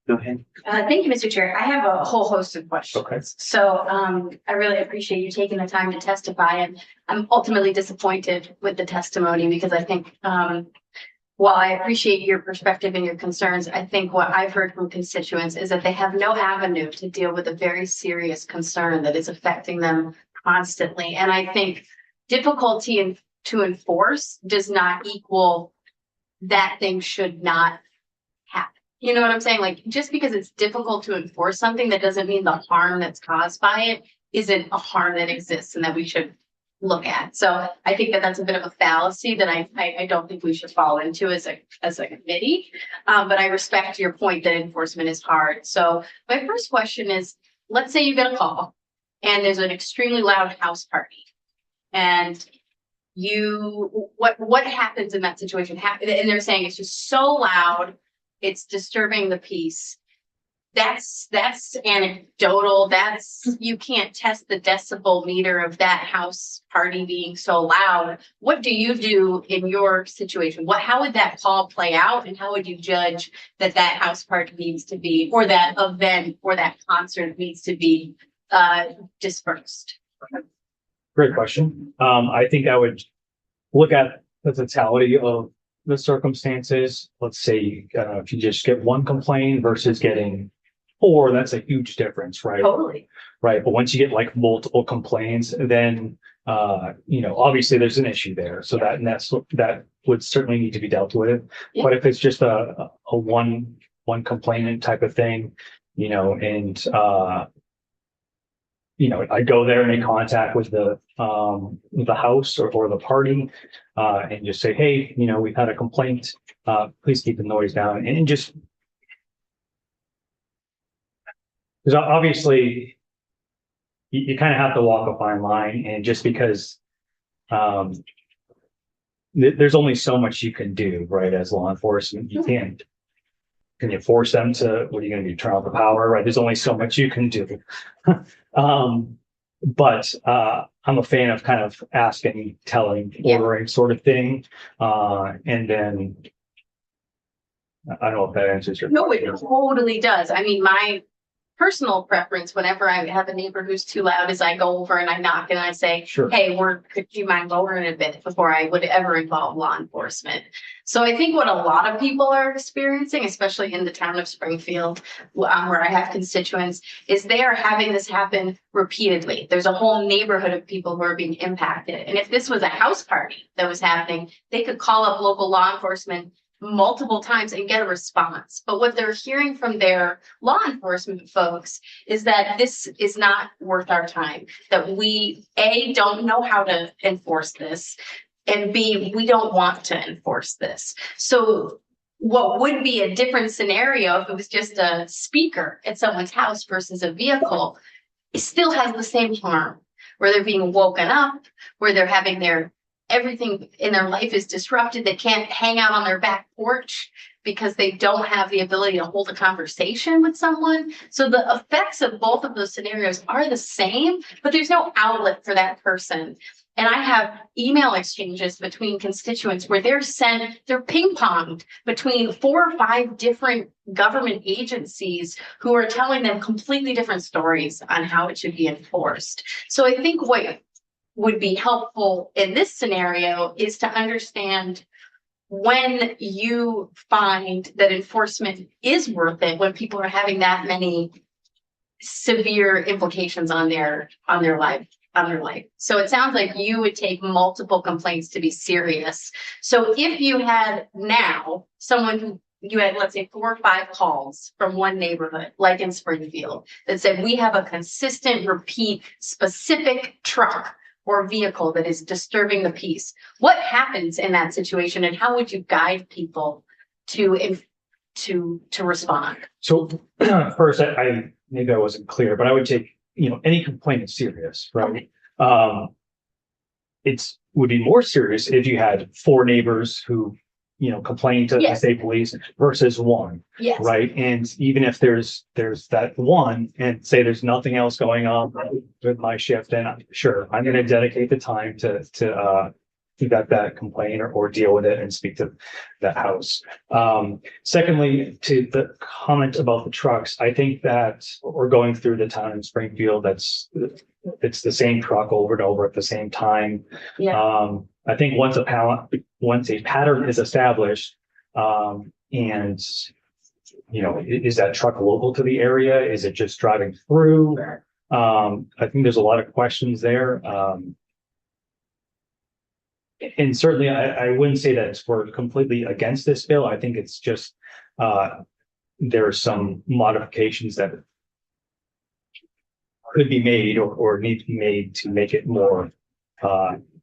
Go ahead. Thank you, Mr. Chair. I have a whole host of questions. Okay. So I really appreciate you taking the time to testify, and I'm ultimately disappointed with the testimony because I think while I appreciate your perspective and your concerns, I think what I've heard from constituents is that they have no avenue to deal with a very serious concern that is affecting them constantly. And I think difficulty to enforce does not equal that thing should not happen. You know what I'm saying? Like, just because it's difficult to enforce something, that doesn't mean the harm that's caused by it isn't a harm that exists and that we should look at. So I think that that's a bit of a fallacy that I don't think we should fall into as a committee. But I respect your point that enforcement is hard. So my first question is, let's say you get a call and there's an extremely loud house party, and what happens in that situation? And they're saying it's just so loud, it's disturbing the peace. That's anecdotal. You can't test the decibel meter of that house party being so loud. What do you do in your situation? How would that call play out, and how would you judge that house party needs to be, or that event or that concert needs to be dispersed? Great question. I think I would look at the totality of the circumstances. Let's say if you just get one complaint versus getting 4, that's a huge difference, right? Totally. Right. But once you get like multiple complaints, then obviously there's an issue there. So that would certainly need to be dealt with. Yeah. But if it's just a one complainant type of thing, and I go there and make contact with the house or the party, and just say, hey, we've had a complaint. Please keep the noise down, and just because obviously you kind of have to walk a fine line, and just because there's only so much you can do, right? As law enforcement, you can't. Can you force them to? What are you going to do? Turn off the power, right? There's only so much you can do. But I'm a fan of kind of asking, telling, ordering sort of thing. And then I don't know if that answers your No, it question. totally does. I mean, my personal preference whenever I have a neighbor who's too loud is I go over and I knock and I say, Sure. hey, could you mind lowering it a bit before I would ever involve law enforcement? So I think what a lot of people are experiencing, especially in the town of Springfield, where I have constituents, is they are having this happen repeatedly. There's a whole neighborhood of people who are being impacted. And if this was a house party that was happening, they could call up local law enforcement multiple times and get a response. But what they're hearing from their law enforcement folks is that this is not worth our time, that we, A, don't know how to enforce this, and B, we don't want to enforce this. So what would be a different scenario if it was just a speaker at someone's house versus a vehicle, it still has the same harm, where they're being woken up, where they're having everything in their life is disrupted. They can't hang out on their back porch because they don't have the ability to hold a conversation with someone. So the effects of both of those scenarios are the same, but there's no outlet for that person. And I have email exchanges between constituents where they're ping-ponged between 4 or 5 different government agencies who are telling them completely different stories on how it should be enforced. So I think what would be helpful in this scenario is to understand when you find that enforcement is worth it, when people are having that many severe implications on their life. So it sounds like you would take multiple complaints to be serious. So if you had now someone who you had, let's say, 4 or 5 calls from one neighborhood, like in Springfield, that said, we have a consistent, repeat, specific truck or vehicle that is disturbing the peace. What happens in that situation, and how would you guide people to respond? So first, maybe I wasn't clear, but I would take, any complaint is serious, right? Would be more serious if you had 4 neighbors who, complained to the Yes. state police versus one, Yes. right? And even if there's that one, and say there's nothing else going on with my shift, then I'm going to dedicate the time to vet that complaint or deal with it and speak to that house. Secondly, to the comment about the trucks, I think that we're going through the town in Springfield. It's the same truck over and over at the same time. Yeah. I think once a pattern is established, and is that truck local to the area? Is it just driving through? I think there's a lot of questions there. And certainly, I wouldn't say that we're completely against this bill. I think it's just there are some modifications that could be made or need to be made to make it more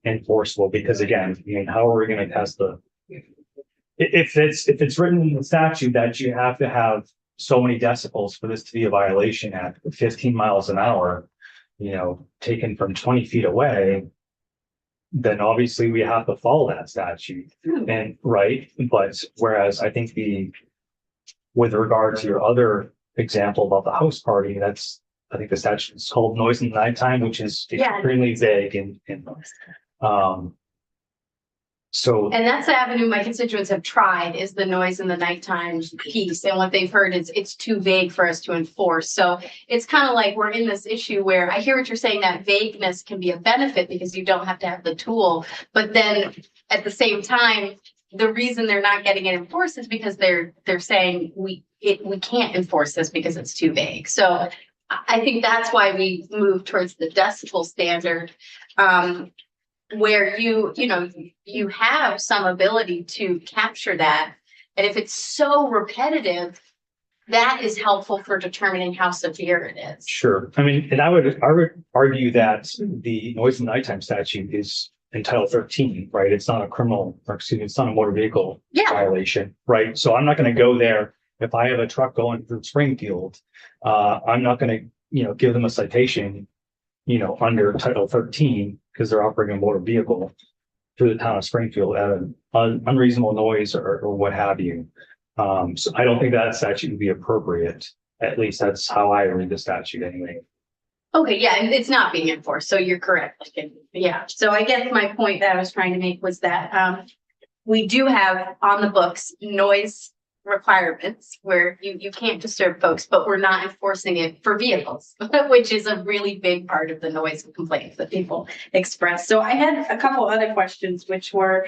enforceable. Because again, how are we going to test if it's written in the statute that you have to have so many decibels for this to be a violation at 15 miles an hour, taken from 20 feet away, then obviously we have to follow that statute. And right. But whereas I think with regard to your other example about the house party, I think the statute is called noise in the nighttime, which is extremely vague and so. And that's the avenue my constituents have tried, is the noise in the nighttime piece. And what they've heard is it's too vague for us to enforce. So it's kind of like we're in this issue where I hear what you're saying, that vagueness can be a benefit because you don't have to have the tool. But then at the same time, the reason they're not getting it enforced is because they're saying we can't enforce this because it's too vague. So I think that's why we move towards the decibel standard, where you have some ability to capture that. And if it's so repetitive, that is helpful for determining how severe it is. Sure. I mean, and I would argue that the noise in the nighttime statute is in Title 13, right? It's not a it's not a motor vehicle violation, right? So I'm not going to go there. If I have a truck going through Springfield, I'm not going to, give them a citation, under Title 13 because they're operating a motor vehicle through the town of Springfield at an unreasonable noise or what have you. So I don't think that statute would be appropriate. At least that's how I read the statute anyway. Okay, yeah, and it's not being enforced, so you're correct. Yeah, so I guess my point that I was trying to make was that we do have on the books noise requirements where you can't disturb folks, but we're not enforcing it for vehicles, which is a really big part of the noise complaints that people express. So I had a couple other questions, which were,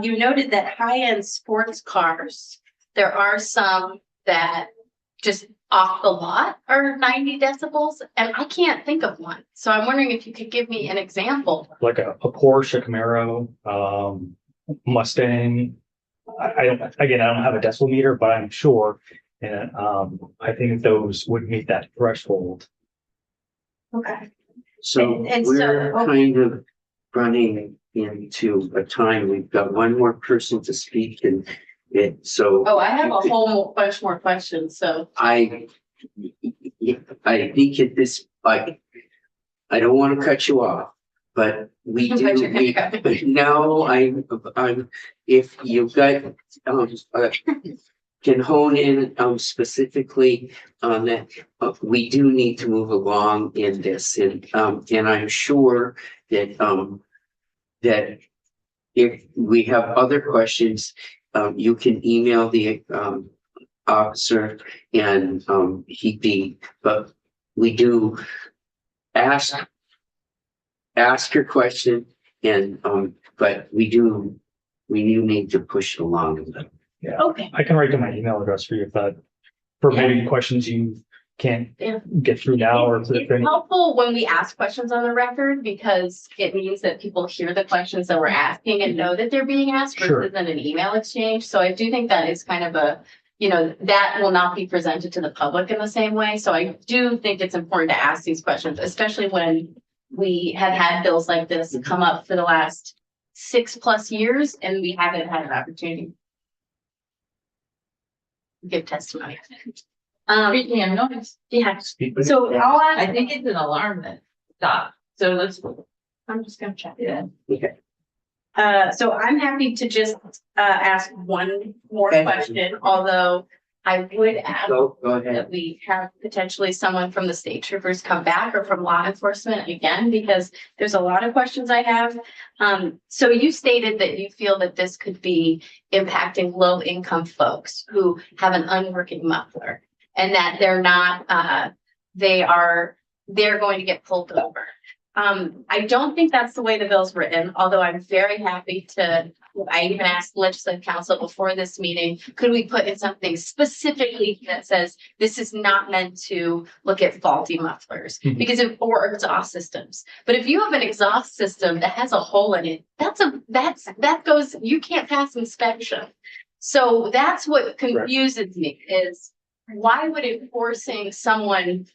you noted that high-end sports cars, There are some that just off the lot are 90 decibels, and I can't think of one. So I'm wondering if you could give me an example. Like a Porsche, Camaro, Mustang. I don't have a decibel meter, but I'm sure, and I think those would meet that threshold. Okay. So And so- we're kind of running into a time. We've got one more person to speak and so. oh, I have a whole bunch more questions, so. I think at this, I don't want to cut you off, but we But you're gonna do, cut but no, I'm, if you've got, can hone in, specifically on that, we do need to move along in this, and I'm sure that, that if we have other questions, you can email the, officer and, but we do ask your question and, but we do need to push it along a little. Yeah. Okay. I can write down my email address for you if that, for maybe questions you can't Yeah. get through now or to the It's thing. helpful when we ask questions on the record because it means that people hear the questions that we're asking and know that they're being asked Sure. versus in an email exchange. So I do think that is kind of a, that will not be presented to the public in the same way. So I do think it's important to ask these questions, especially when we have had bills like this come up for the last 6+ years and we haven't had an opportunity to give testimony. Speaking of noise, Yeah, Speak- so I'll I ask, think it's an alarm that stopped. So let's, I'm just gonna check. yeah. So I'm happy to just ask one more Okay. question, although I would ask Go ahead. that we have potentially someone from the state troopers come back or from law enforcement again, because there's a lot of questions I have. So you stated that you feel that this could be impacting low income folks who have an unworking muffler and that they're not, they're going to get pulled over. I don't think that's the way the bill's written, although I'm very happy to, I even asked legislative council before this meeting, could we put in something specifically that says this is not meant to look at faulty mufflers Mhm. because or exhaust systems. But if you have an exhaust system that has a hole in it, that goes, you can't pass inspection. So that's what confuses me is why would it forcing someone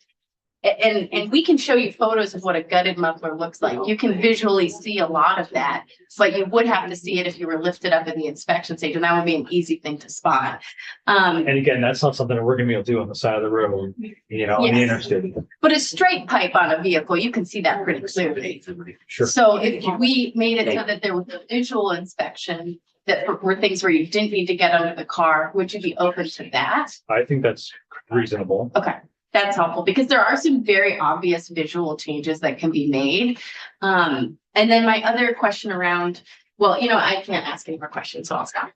and we can show you photos of what a gutted muffler looks like. You can visually see a lot of that, but you would have to see it if you were lifted up in the inspection stage, and that would be an easy thing to spot. And again, that's not something that we're gonna be able to do on the side of the road, on the Yes. interstate. But a straight pipe on a vehicle, you can see that pretty clearly. Sure. So if we made it so that there was a visual inspection, that were things where you didn't need to get out of the car, would you be open to that? I think that's reasonable. Okay, that's helpful because there are some very obvious visual changes that can be made. And then my other question around, well, I can't ask any more questions, so I'll stop.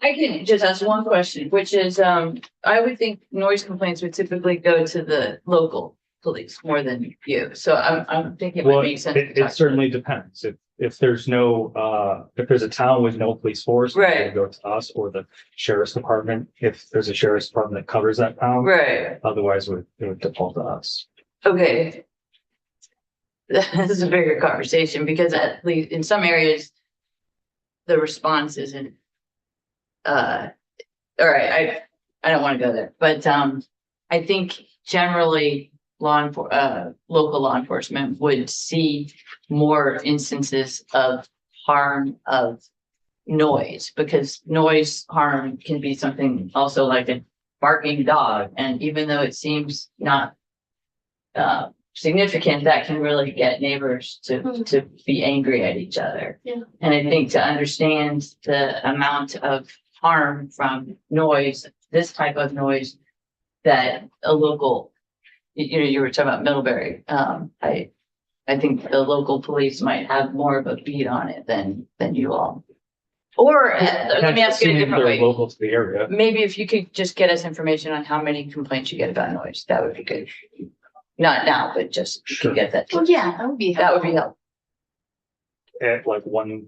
I can just ask one question, which is, I would think noise complaints would typically go to the local police more than you. So I'm thinking it Well, might make sense. to it talk to- certainly depends. If there's no, if there's a town with no police force, Right. it'll go to us or the sheriff's department. If there's a sheriff's department that covers that town, Right, otherwise it would default to us. okay. This is a bigger conversation because at least in some areas, the response isn't, all right, I don't want to go there, but, I think generally local law enforcement would see more instances of harm of noise, because noise harm can be something also like a barking dog, and even though it seems not significant, that can really get neighbors to be angry at each other. Yeah. And I think to understand the amount of harm from noise, this type of noise, that a local, you were talking about Middlebury. I think the local police might have more of a beat on it than you all. Or let me ask you a Assuming different they're way. Local to the area. Maybe if you could just get us information on how many complaints you get about noise, that would be good. Not now, but just you could get that. Well, yeah, that would be That would helpful. be helpful. At like one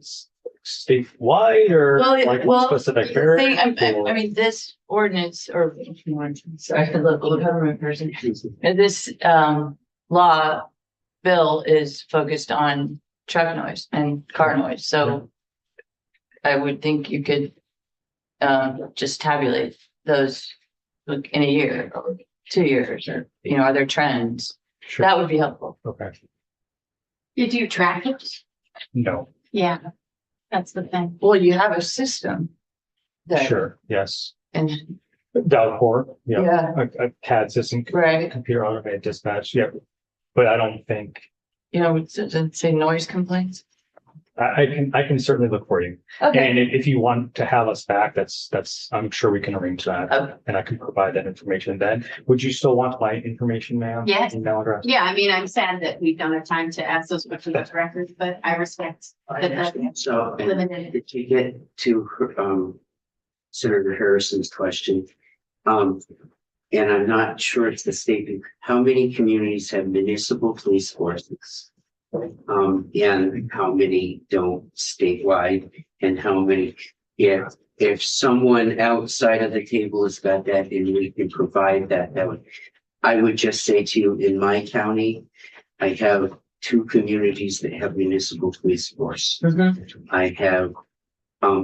statewide or like one specific the area? thing, or- I mean, this ordinance or, sorry, the local government person. This law bill is focused on truck noise and car noise, so I would think you could just tabulate those like in a year or 2 years, or are there trends? Sure, That would be helpful. okay, Did you track it? no, Yeah, that's the thing. Well, you have a system. that- sure, yes. And, Downpour, yeah, yeah, a CAD system, right, computer automated dispatch, yeah. But I don't think, does it say noise complaints? I can certainly look for you. Okay, And if you want to have us back, that's, I'm sure we can arrange that. Okay. And I can provide that information then. Would you still want my information, ma'am? Yes. Email address? Yeah, I mean, I'm sad that we don't have time to ask those questions of records, but I respect I that understand. So, and limited. to get to, Senator Harrison's question, and I'm not sure it's the statement, how many communities have municipal police forces? And how many don't statewide, and how many, if someone outside of the table has got that and we can provide that, that would. I would just say to you, in my county, I have 2 communities that have municipal police force. I have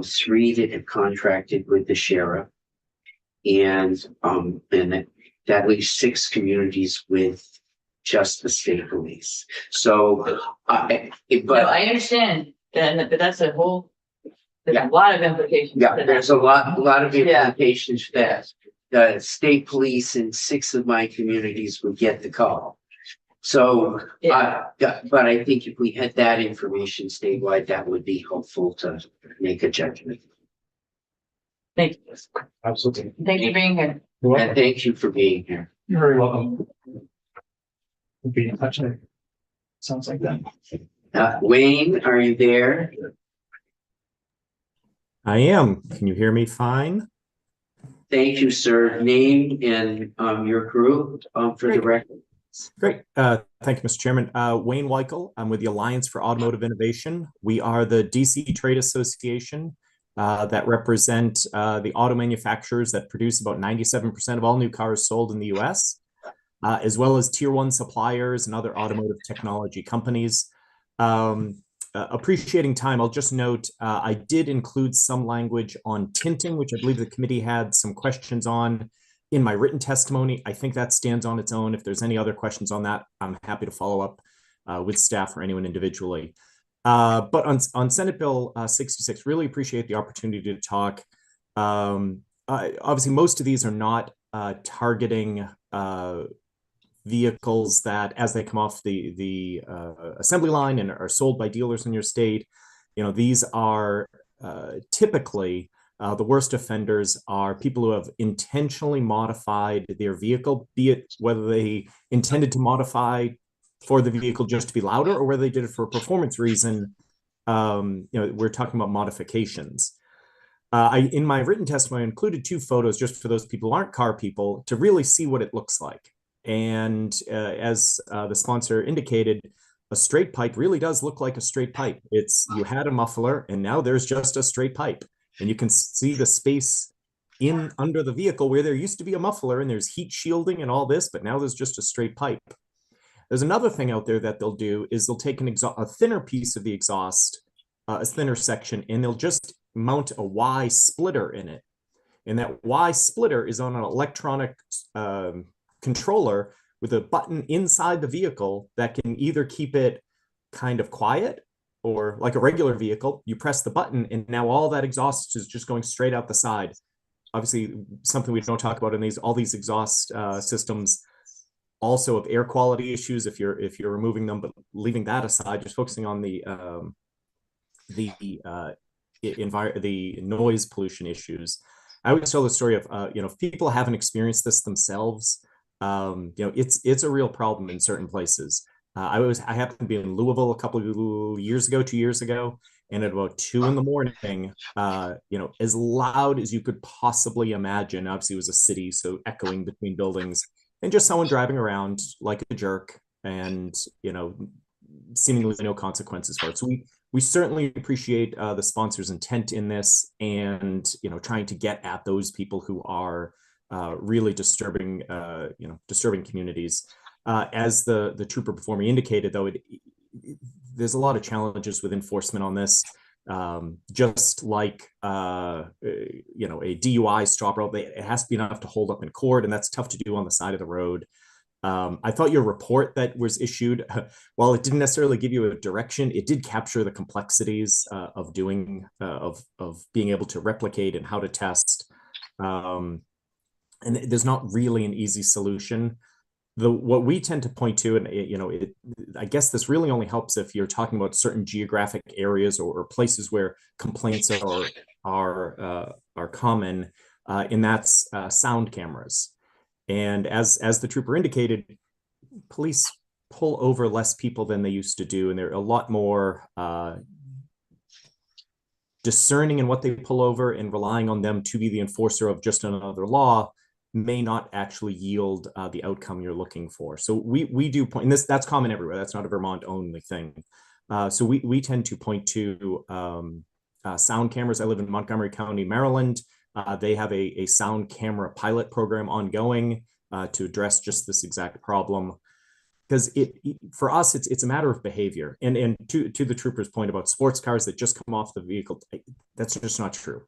3 that have contracted with the sheriff. And that leaves 6 communities with just the state police. So No, I understand, but that's a whole, there's Yeah. a lot of implications. yeah, to that. there's a lot of Yeah. implications for that. The state police in 6 of my communities would get the call. So, Yeah. but I think if we had that information statewide, that would be helpful to make a judgment. Thank you. Absolutely. Thank you for being here. You're And welcome. thank you for being here. You're very welcome. We'll be in touch. Sounds like that. Wayne, are you there? I am. Can you hear me fine? Thank you, sir. Name and your group for the record. Great. Thank you, Mr. Chairman. Wayne Weichel. I'm with the Alliance for Automotive Innovation. We are the DC Trade Association that represent the auto manufacturers that produce about 97% of all new cars sold in the US, as well as tier 1 suppliers and other automotive technology companies. Appreciating time, I'll just note I did include some language on tinting, which I believe the committee had some questions on in my written testimony. I think that stands on its own. If there's any other questions on that, I'm happy to follow up with staff or anyone individually. But on Senate Bill 66, really appreciate the opportunity to talk. Obviously, most of these are not targeting vehicles that, as they come off the assembly line and are sold by dealers in your state, these are typically the worst offenders are people who have intentionally modified their vehicle, be it whether they intended to modify for the vehicle just to be louder or whether they did it for a performance reason. We're talking about modifications. In my written testimony, I included 2 photos just for those people who aren't car people to really see what it looks like. And as the sponsor indicated, a straight pipe really does look like a straight pipe. You had a muffler and now there's just a straight pipe. And you can see the space under the vehicle where there used to be a muffler and there's heat shielding and all this, but now there's just a straight pipe. There's another thing out there that they'll do is they'll take a thinner piece of the exhaust, a thinner section, and they'll just mount a Y splitter in it. And that Y splitter is on an electronic controller with a button inside the vehicle that can either keep it kind of quiet or like a regular vehicle, you press the button and now all that exhaust is just going straight out the side. Obviously, something we don't talk about in all these exhaust systems also have air quality issues if you're removing them, but leaving that aside, just focusing on the noise pollution issues. I always tell the story of if people haven't experienced this themselves, it's a real problem in certain places. I happened to be in Louisville a couple of years ago, 2 years ago, and at about 2 a.m, as loud as you could possibly imagine. Obviously, it was a city, so echoing between buildings, and just someone driving around like a jerk, and seemingly no consequences for it. So we certainly appreciate the sponsor's intent in this, and trying to get at those people who are really disturbing communities. As the trooper before me indicated, though, there's a lot of challenges with enforcement on this. Just like a DUI stop roll, it has to be enough to hold up in court, and that's tough to do on the side of the road. I thought your report that was issued, while it didn't necessarily give you a direction, it did capture the complexities of being able to replicate and how to test. And there's not really an easy solution. What we tend to point to, and I guess this really only helps if you're talking about certain geographic areas or places where complaints are common, and that's sound cameras. And as the trooper indicated, police pull over less people than they used to do, and they're a lot more discerning in what they pull over, and relying on them to be the enforcer of just another law may not actually yield the outcome you're looking for. So we do point, and that's common everywhere. That's not a Vermont only thing. So we tend to point to sound cameras. I live in Montgomery County, Maryland. They have a sound camera pilot program ongoing. to address just this exact problem. Because for us, it's a matter of behavior. And to the trooper's point about sports cars that just come off the vehicle, that's just not true.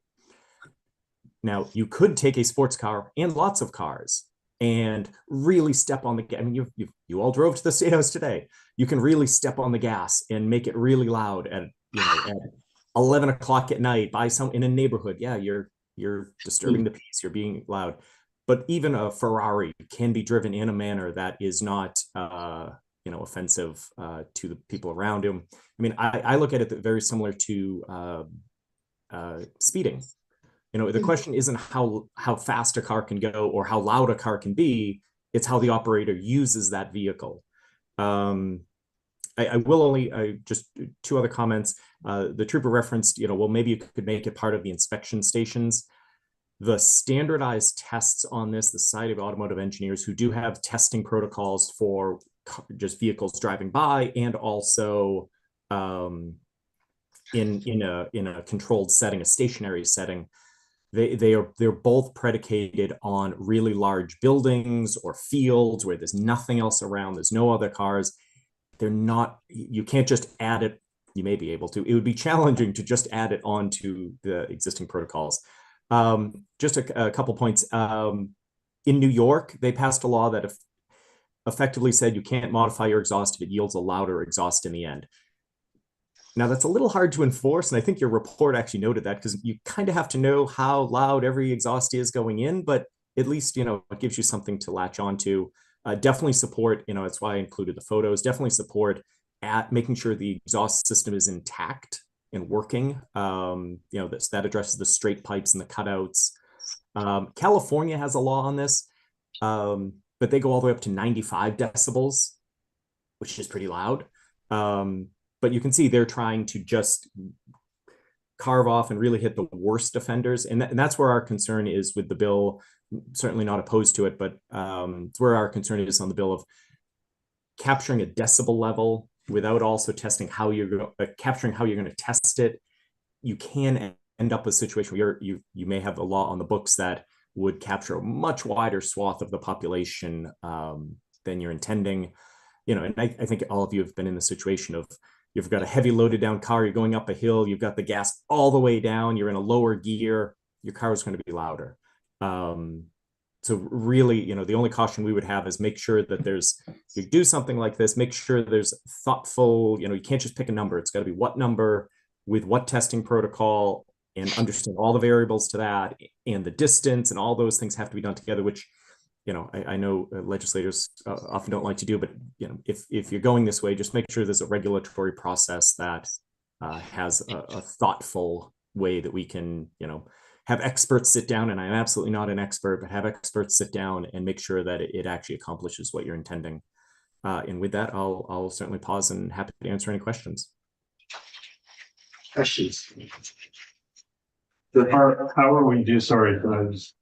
Now, you could take a sports car and lots of cars and really step on the gas. I mean, you all drove to the State House today. You can really step on the gas and make it really loud at 11 o'clock at night by in a neighborhood. Yeah, you're disturbing the peace. You're being loud. But even a Ferrari can be driven in a manner that is not, offensive to the people around him. I mean, I look at it very similar to speeding. The question isn't how fast a car can go or how loud a car can be. It's how the operator uses that vehicle. I will only just two other comments. The trooper referenced, well, maybe you could make it part of the inspection stations. The standardized tests on this, the Society of Automotive Engineers, who do have testing protocols for just vehicles driving by, and also in a controlled setting, a stationary setting, they're both predicated on really large buildings or fields where there's nothing else around, there's no other cars. They're not, you can't just add it. You may be able to. It would be challenging to just add it onto the existing protocols. Just a couple points. In New York, they passed a law that effectively said you can't modify your exhaust if it yields a louder exhaust in the end. Now, that's a little hard to enforce, and I think your report actually noted that, because you kind of have to know how loud every exhaust is going in, but at least, it gives you something to latch onto. Definitely support, that's why I included the photos, definitely support at making sure the exhaust system is intact and working. That addresses the straight pipes and the cutouts. California has a law on this, but they go all the way up to 95 decibels, which is pretty loud. But you can see they're trying to just carve off and really hit the worst offenders. And that's where our concern is with the bill. Certainly not opposed to it, but it's where our concern is on the bill of capturing a decibel level without also testing how you're capturing how you're going to test it. You can end up with a situation where you may have a law on the books that would capture a much wider swath of the population than you're intending. And I think all of you have been in the situation of, you've got a heavy loaded down car, you're going up a hill, you've got the gas all the way down, you're in a lower gear, your car is going to be louder. So really, the only caution we would have is make sure that you do something like this, make sure there's thoughtful, you can't just pick a number. It's got to be what number with what testing protocol, and understand all the variables to that, and the distance, and all those things have to be done together, which, I know legislators often don't like to do, but, if you're going this way, just make sure there's a regulatory process that has a thoughtful way that we can, have experts sit down, and I'm absolutely not an expert, but have experts sit down and make sure that it actually accomplishes what you're intending. And with that, I'll certainly pause and happy to answer any questions. Questions? How are we doing? Sorry, I was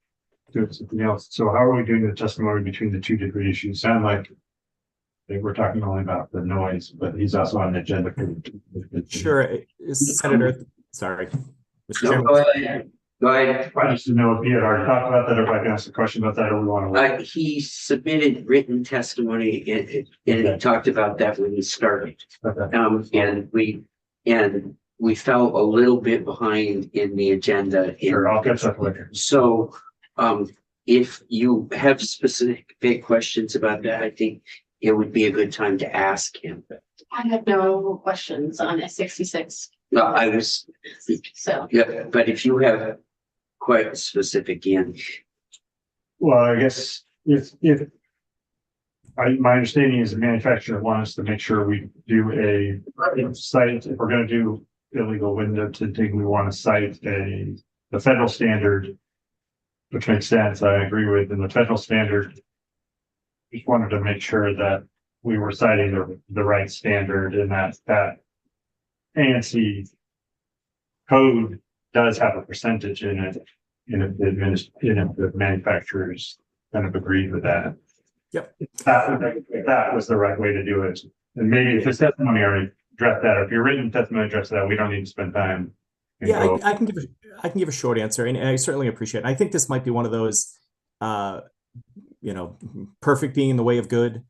doing something else. So how are we doing the testimony between the two different issues? Sound like we're talking only about the noise, but he's also on the agenda for. Sure, Senator. Sorry, Mr. No, Chairman. go ahead. Go ahead. I just didn't know if he had already talked about that, or if I can ask a question about that, or we want to. He submitted written testimony, and he talked about that when he started. Okay. And we fell a little bit behind in the agenda. Sure, I'll catch up later. So, if you have specific questions about that, I think it would be a good time to ask him. I have no questions on S66. No, I was, So, yeah, but if you have quite specific, Ian. Well, I guess my understanding is the manufacturer wants us to make sure we do a site, if we're going to do illegal window tinting, we want to cite the federal standard, which makes sense. I agree with, in the federal standard, just wanted to make sure that we were citing the right standard, and that ANSI code does have a percentage in it, if the manufacturers kind of agreed with that. Yep. That was the right way to do it. And maybe if his testimony already addressed that, or if your written testimony addressed that, we don't need to spend time. Yeah, I can give a short answer, and I certainly appreciate it. I think this might be one of those perfect being in the way of good.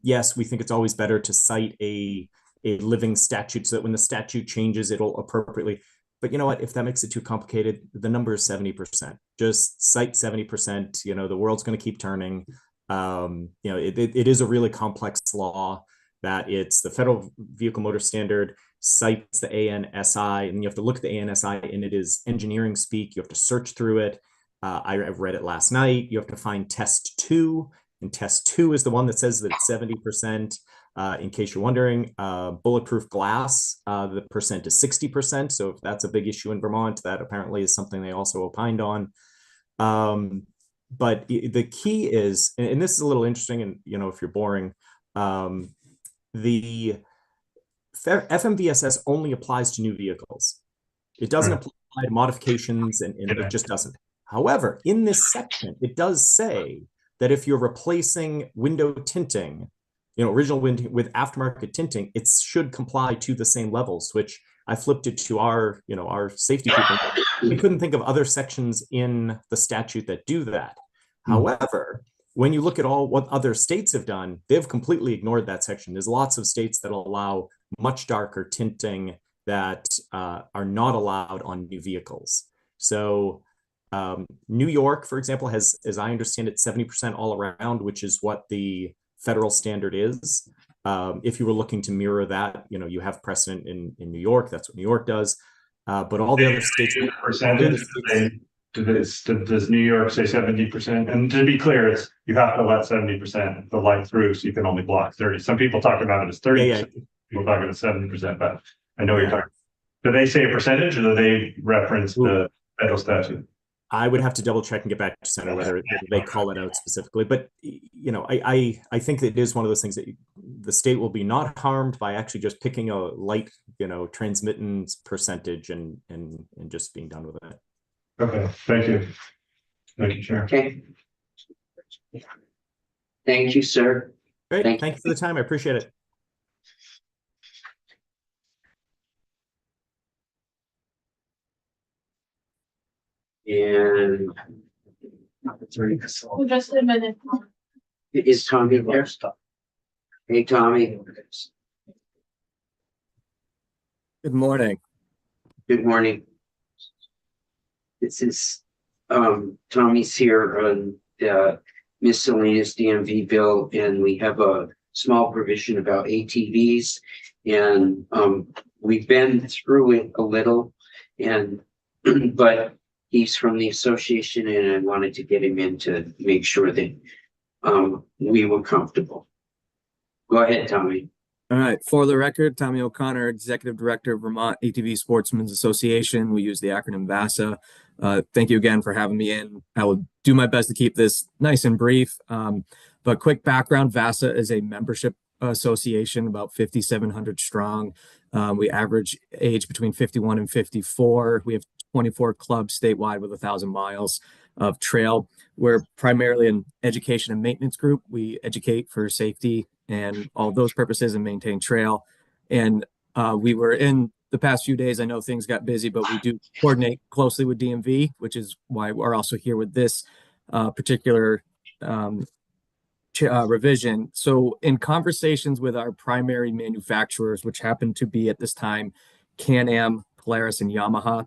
Yes, we think it's always better to cite a living statute so that when the statute changes, it'll appropriately. But you know what? If that makes it too complicated, the number is 70%. Just cite 70%. The world's going to keep turning. It is a really complex law that it's the Federal Vehicle Motor Standard cites the ANSI, and you have to look at the ANSI, and it is engineering speak. You have to search through it. I've read it last night. You have to find test 2, and test 2 is the one that says that it's 70%. In case you're wondering, bulletproof glass, the percent is 60%. So if that's a big issue in Vermont, that apparently is something they also opined on. But the key is, and this is a little interesting, and if you're boring, the FMVSS only applies to new vehicles. It doesn't apply to modifications, and it just doesn't. However, in this section, it does say that if you're replacing window tinting, original window with aftermarket tinting, it should comply to the same levels, which I flipped it to our safety people. We couldn't think of other sections in the statute that do that. However, when you look at all what other states have done, they've completely ignored that section. There's lots of states that allow much darker tinting that are not allowed on new vehicles. So New York, for example, has, as I understand it, 70% all around, which is what the federal standard is. If you were looking to mirror that, you have precedent in New York. That's what New York does. But all the other states, percentage. Does New York say 70%? And to be clear, it's you have to let 70% the light through, so you can only block 30. Some people talk about it as 30%. Yeah. People talk about 70%, but I know you're talking. Do they say a percentage, or do they reference the federal statute? I would have to double check and get back to Senator whether they call it out specifically. But I think that it is one of those things that the state will be not harmed by actually just picking a light, transmittance percentage and just being done with it. Okay, thank you. Thank you, Chair. Okay. Thank you, sir. Great. Thank you for the time. I appreciate it. And Just a minute. is Tommy there? Hey, Tommy. Good morning. Good morning. This is Tommy's here on the miscellaneous DMV bill, and we have a small provision about ATVs, and we've been through it a little, and but he's from the association, and I wanted to get him in to make sure that we were comfortable. Go ahead, Tommy. All right. For the record, Tommy O'Connor, Executive Director of Vermont ATV Sportsmen's Association. We use the acronym VASA. Thank you again for having me in. I will do my best to keep this nice and brief. But quick background, VASA is a membership association, about 5,700 strong. We average age between 51 and 54. We have 24 clubs statewide with 1,000 miles of trail. We're primarily an education and maintenance group. We educate for safety and all those purposes and maintain trail. And we were in the past few days, I know things got busy, but we do coordinate closely with DMV, which is why we're also here with this particular revision. So in conversations with our primary manufacturers, which happen to be at this time Can-Am, Polaris, and Yamaha,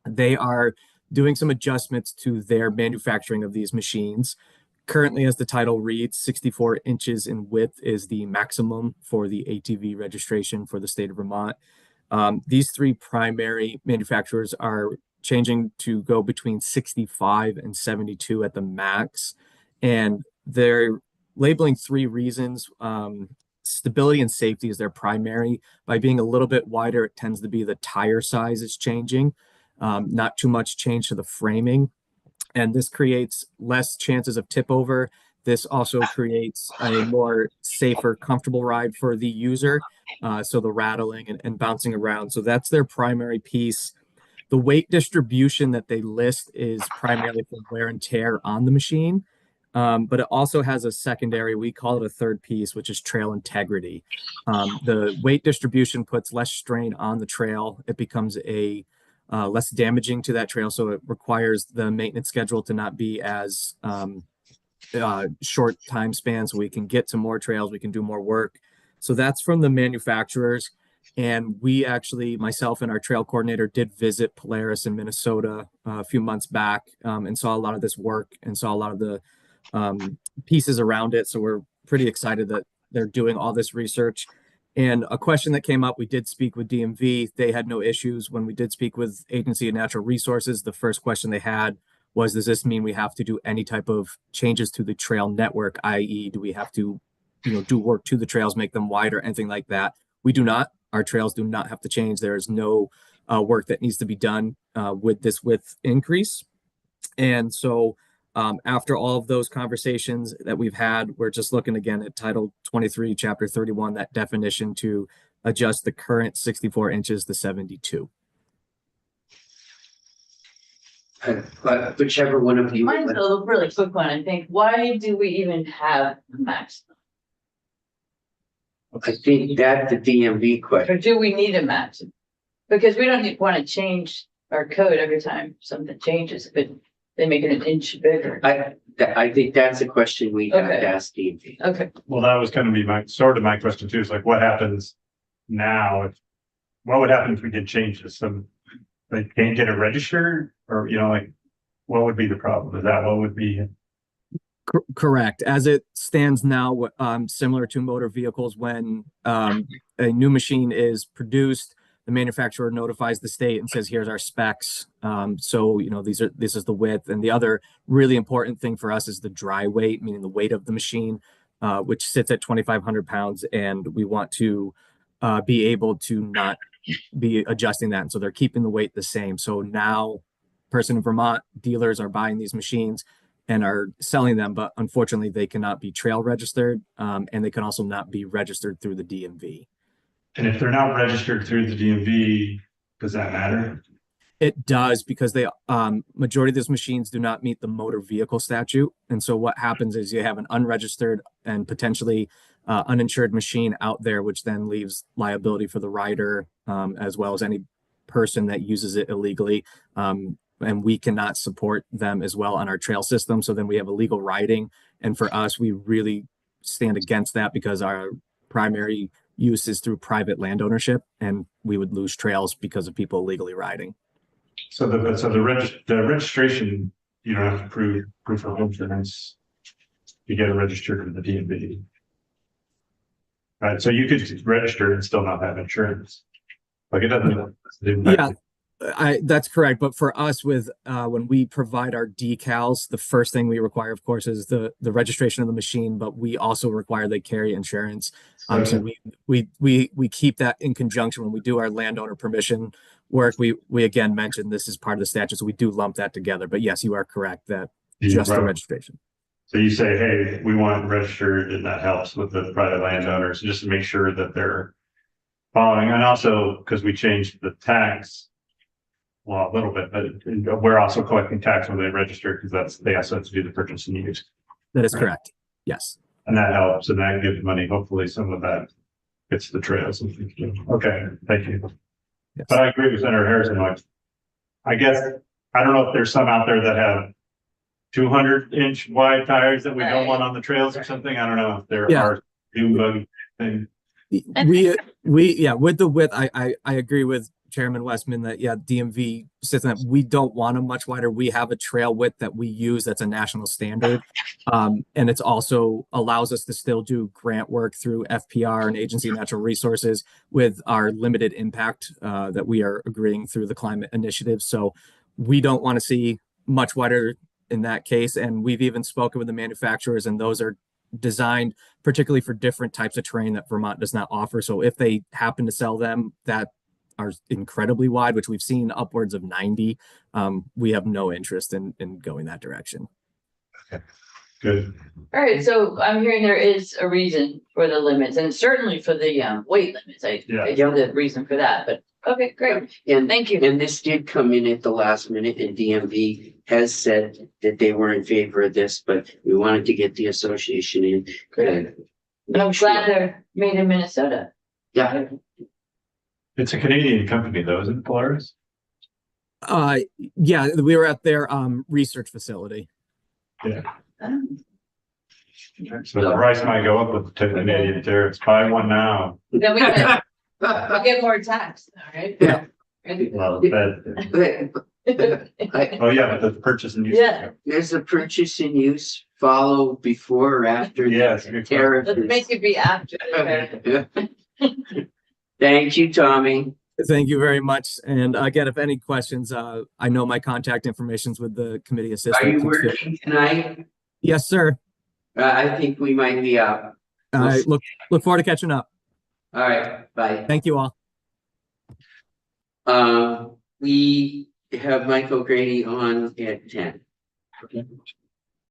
they are doing some adjustments to their manufacturing of these machines. Currently, as the title reads, 64 inches in width is the maximum for the ATV registration for the state of Vermont. These three primary manufacturers are changing to go between 65 and 72 at the max. And they're labeling three reasons. Stability and safety is their primary. By being a little bit wider, it tends to be the tire size is changing. Not too much change to the framing. And this creates less chances of tip over. This also creates a more safer, comfortable ride for the user. So the rattling and bouncing around. So that's their primary piece. The weight distribution that they list is primarily for wear and tear on the machine. But it also has a secondary, we call it a third piece, which is trail integrity. The weight distribution puts less strain on the trail. It becomes less damaging to that trail. So it requires the maintenance schedule to not be as short time span so we can get to more trails, we can do more work. So that's from the manufacturers. And we actually, myself and our trail coordinator, did visit Polaris in Minnesota a few months back, and saw a lot of this work and saw a lot of the pieces around it. So we're pretty excited that they're doing all this research. And a question that came up, we did speak with DMV. They had no issues. When we did speak with Agency of Natural Resources, the first question they had was, does this mean we have to do any type of changes to the trail network, i.e. do we have to, do work to the trails, make them wider, anything like that? We do not. Our trails do not have to change. There is no work that needs to be done with this width increase. And so after all of those conversations that we've had, we're just looking again at Title 23, Chapter 31, that definition to adjust the current 64 inches to 72. But whichever one of you. Mine's a really quick one, I think. Why do we even have a maximum? I think that's the DMV question. Or do we need a maximum? Because we don't want to change our code every time something changes, but they make it an inch bigger. I think that's a question we have Okay. to ask DMV. Okay. Well, that was gonna be my question too, is like, what happens now? What would happen if we did change this? So they can't get it registered, or, like, what would be the problem? Is that what would be? Correct. As it stands now, similar to motor vehicles, when a new machine is produced, the manufacturer notifies the state and says, here's our specs. So, this is the width. And the other really important thing for us is the dry weight, meaning the weight of the machine, which sits at 2,500 pounds. And we want to be able to not be adjusting that. And so they're keeping the weight the same. So now, person in Vermont, dealers are buying these machines and are selling them, but unfortunately they cannot be trail registered, and they can also not be registered through the DMV. And if they're not registered through the DMV, does that matter? It does, because they majority of those machines do not meet the motor vehicle statute. And so what happens is you have an unregistered and potentially uninsured machine out there, which then leaves liability for the rider, as well as any person that uses it illegally. And we cannot support them as well on our trail system. So then we have illegal riding. And for us, we really stand against that, because our primary use is through private land ownership, and we would lose trails because of people illegally riding. So the registration, you don't have to prove proof of insurance. You get it registered with the DMV. Right, so you could register and still not have insurance. Like, it doesn't. Yeah. That's correct. But for us, with when we provide our decals, the first thing we require, of course, is the registration of the machine, but we also require they carry insurance. So we keep that in conjunction when we do our landowner permission work. We again mentioned this is part of the statute, so we do lump that together. But yes, you are correct that just the registration. So you say, hey, we want it registered, and that helps with the private landowners, just to make sure that they're following. And also, because we changed the tax. Well, a little bit, but we're also collecting tax when they register, because they also have to do the purchase and use. That is correct. Yes. And that helps, and that gives money. Hopefully some of that gets the trails and things. Okay, thank you. Yes. But I agree with Senator Harrison. Like, I guess, I don't know if there's some out there that have 200-inch wide tires that we don't want on the trails or something. I don't know if there are dune buggy things. With the width, I agree with Chairman Westman that DMV sits in that. We don't want them much wider. We have a trail width that we use that's a national standard, and it's also allows us to still do grant work through FPR and Agency of Natural Resources with our limited impact that we are agreeing through the climate initiative. So we don't want to see much wider in that case, and we've even spoken with the manufacturers, and those are designed particularly for different types of terrain that Vermont does not offer. So if they happen to sell them that are incredibly wide, which we've seen upwards of 90, we have no interest in going that direction. Okay, good. All right, so I'm hearing there is a reason for the limits, and certainly for the weight limits. I know the reason for that, but okay, great. And Thank you. And this did come in at the last minute, and DMV has said that they were in favor of this, but we wanted to get the association in. Great. And I'm glad they're made in Minnesota. Yeah. It's a Canadian company though, isn't it, Polaris? We were at their research facility. Yeah. So the price might go up with the Canadian tariffs. Buy one now. Then we get more tax, all right? Yeah. Well, that, oh yeah, but the purchase and use. Yeah. Does the purchase and use follow before or after? the Yes. Tariff. Let's make it be after. Thank you, Tommy. Thank you very much. And again, if any questions, I know my contact information's with the committee Are assistant. you working tonight? Yes, sir. I think we might be up. I look forward to catching up. All right, bye. Thank you all. We have Michael Grady on at 10.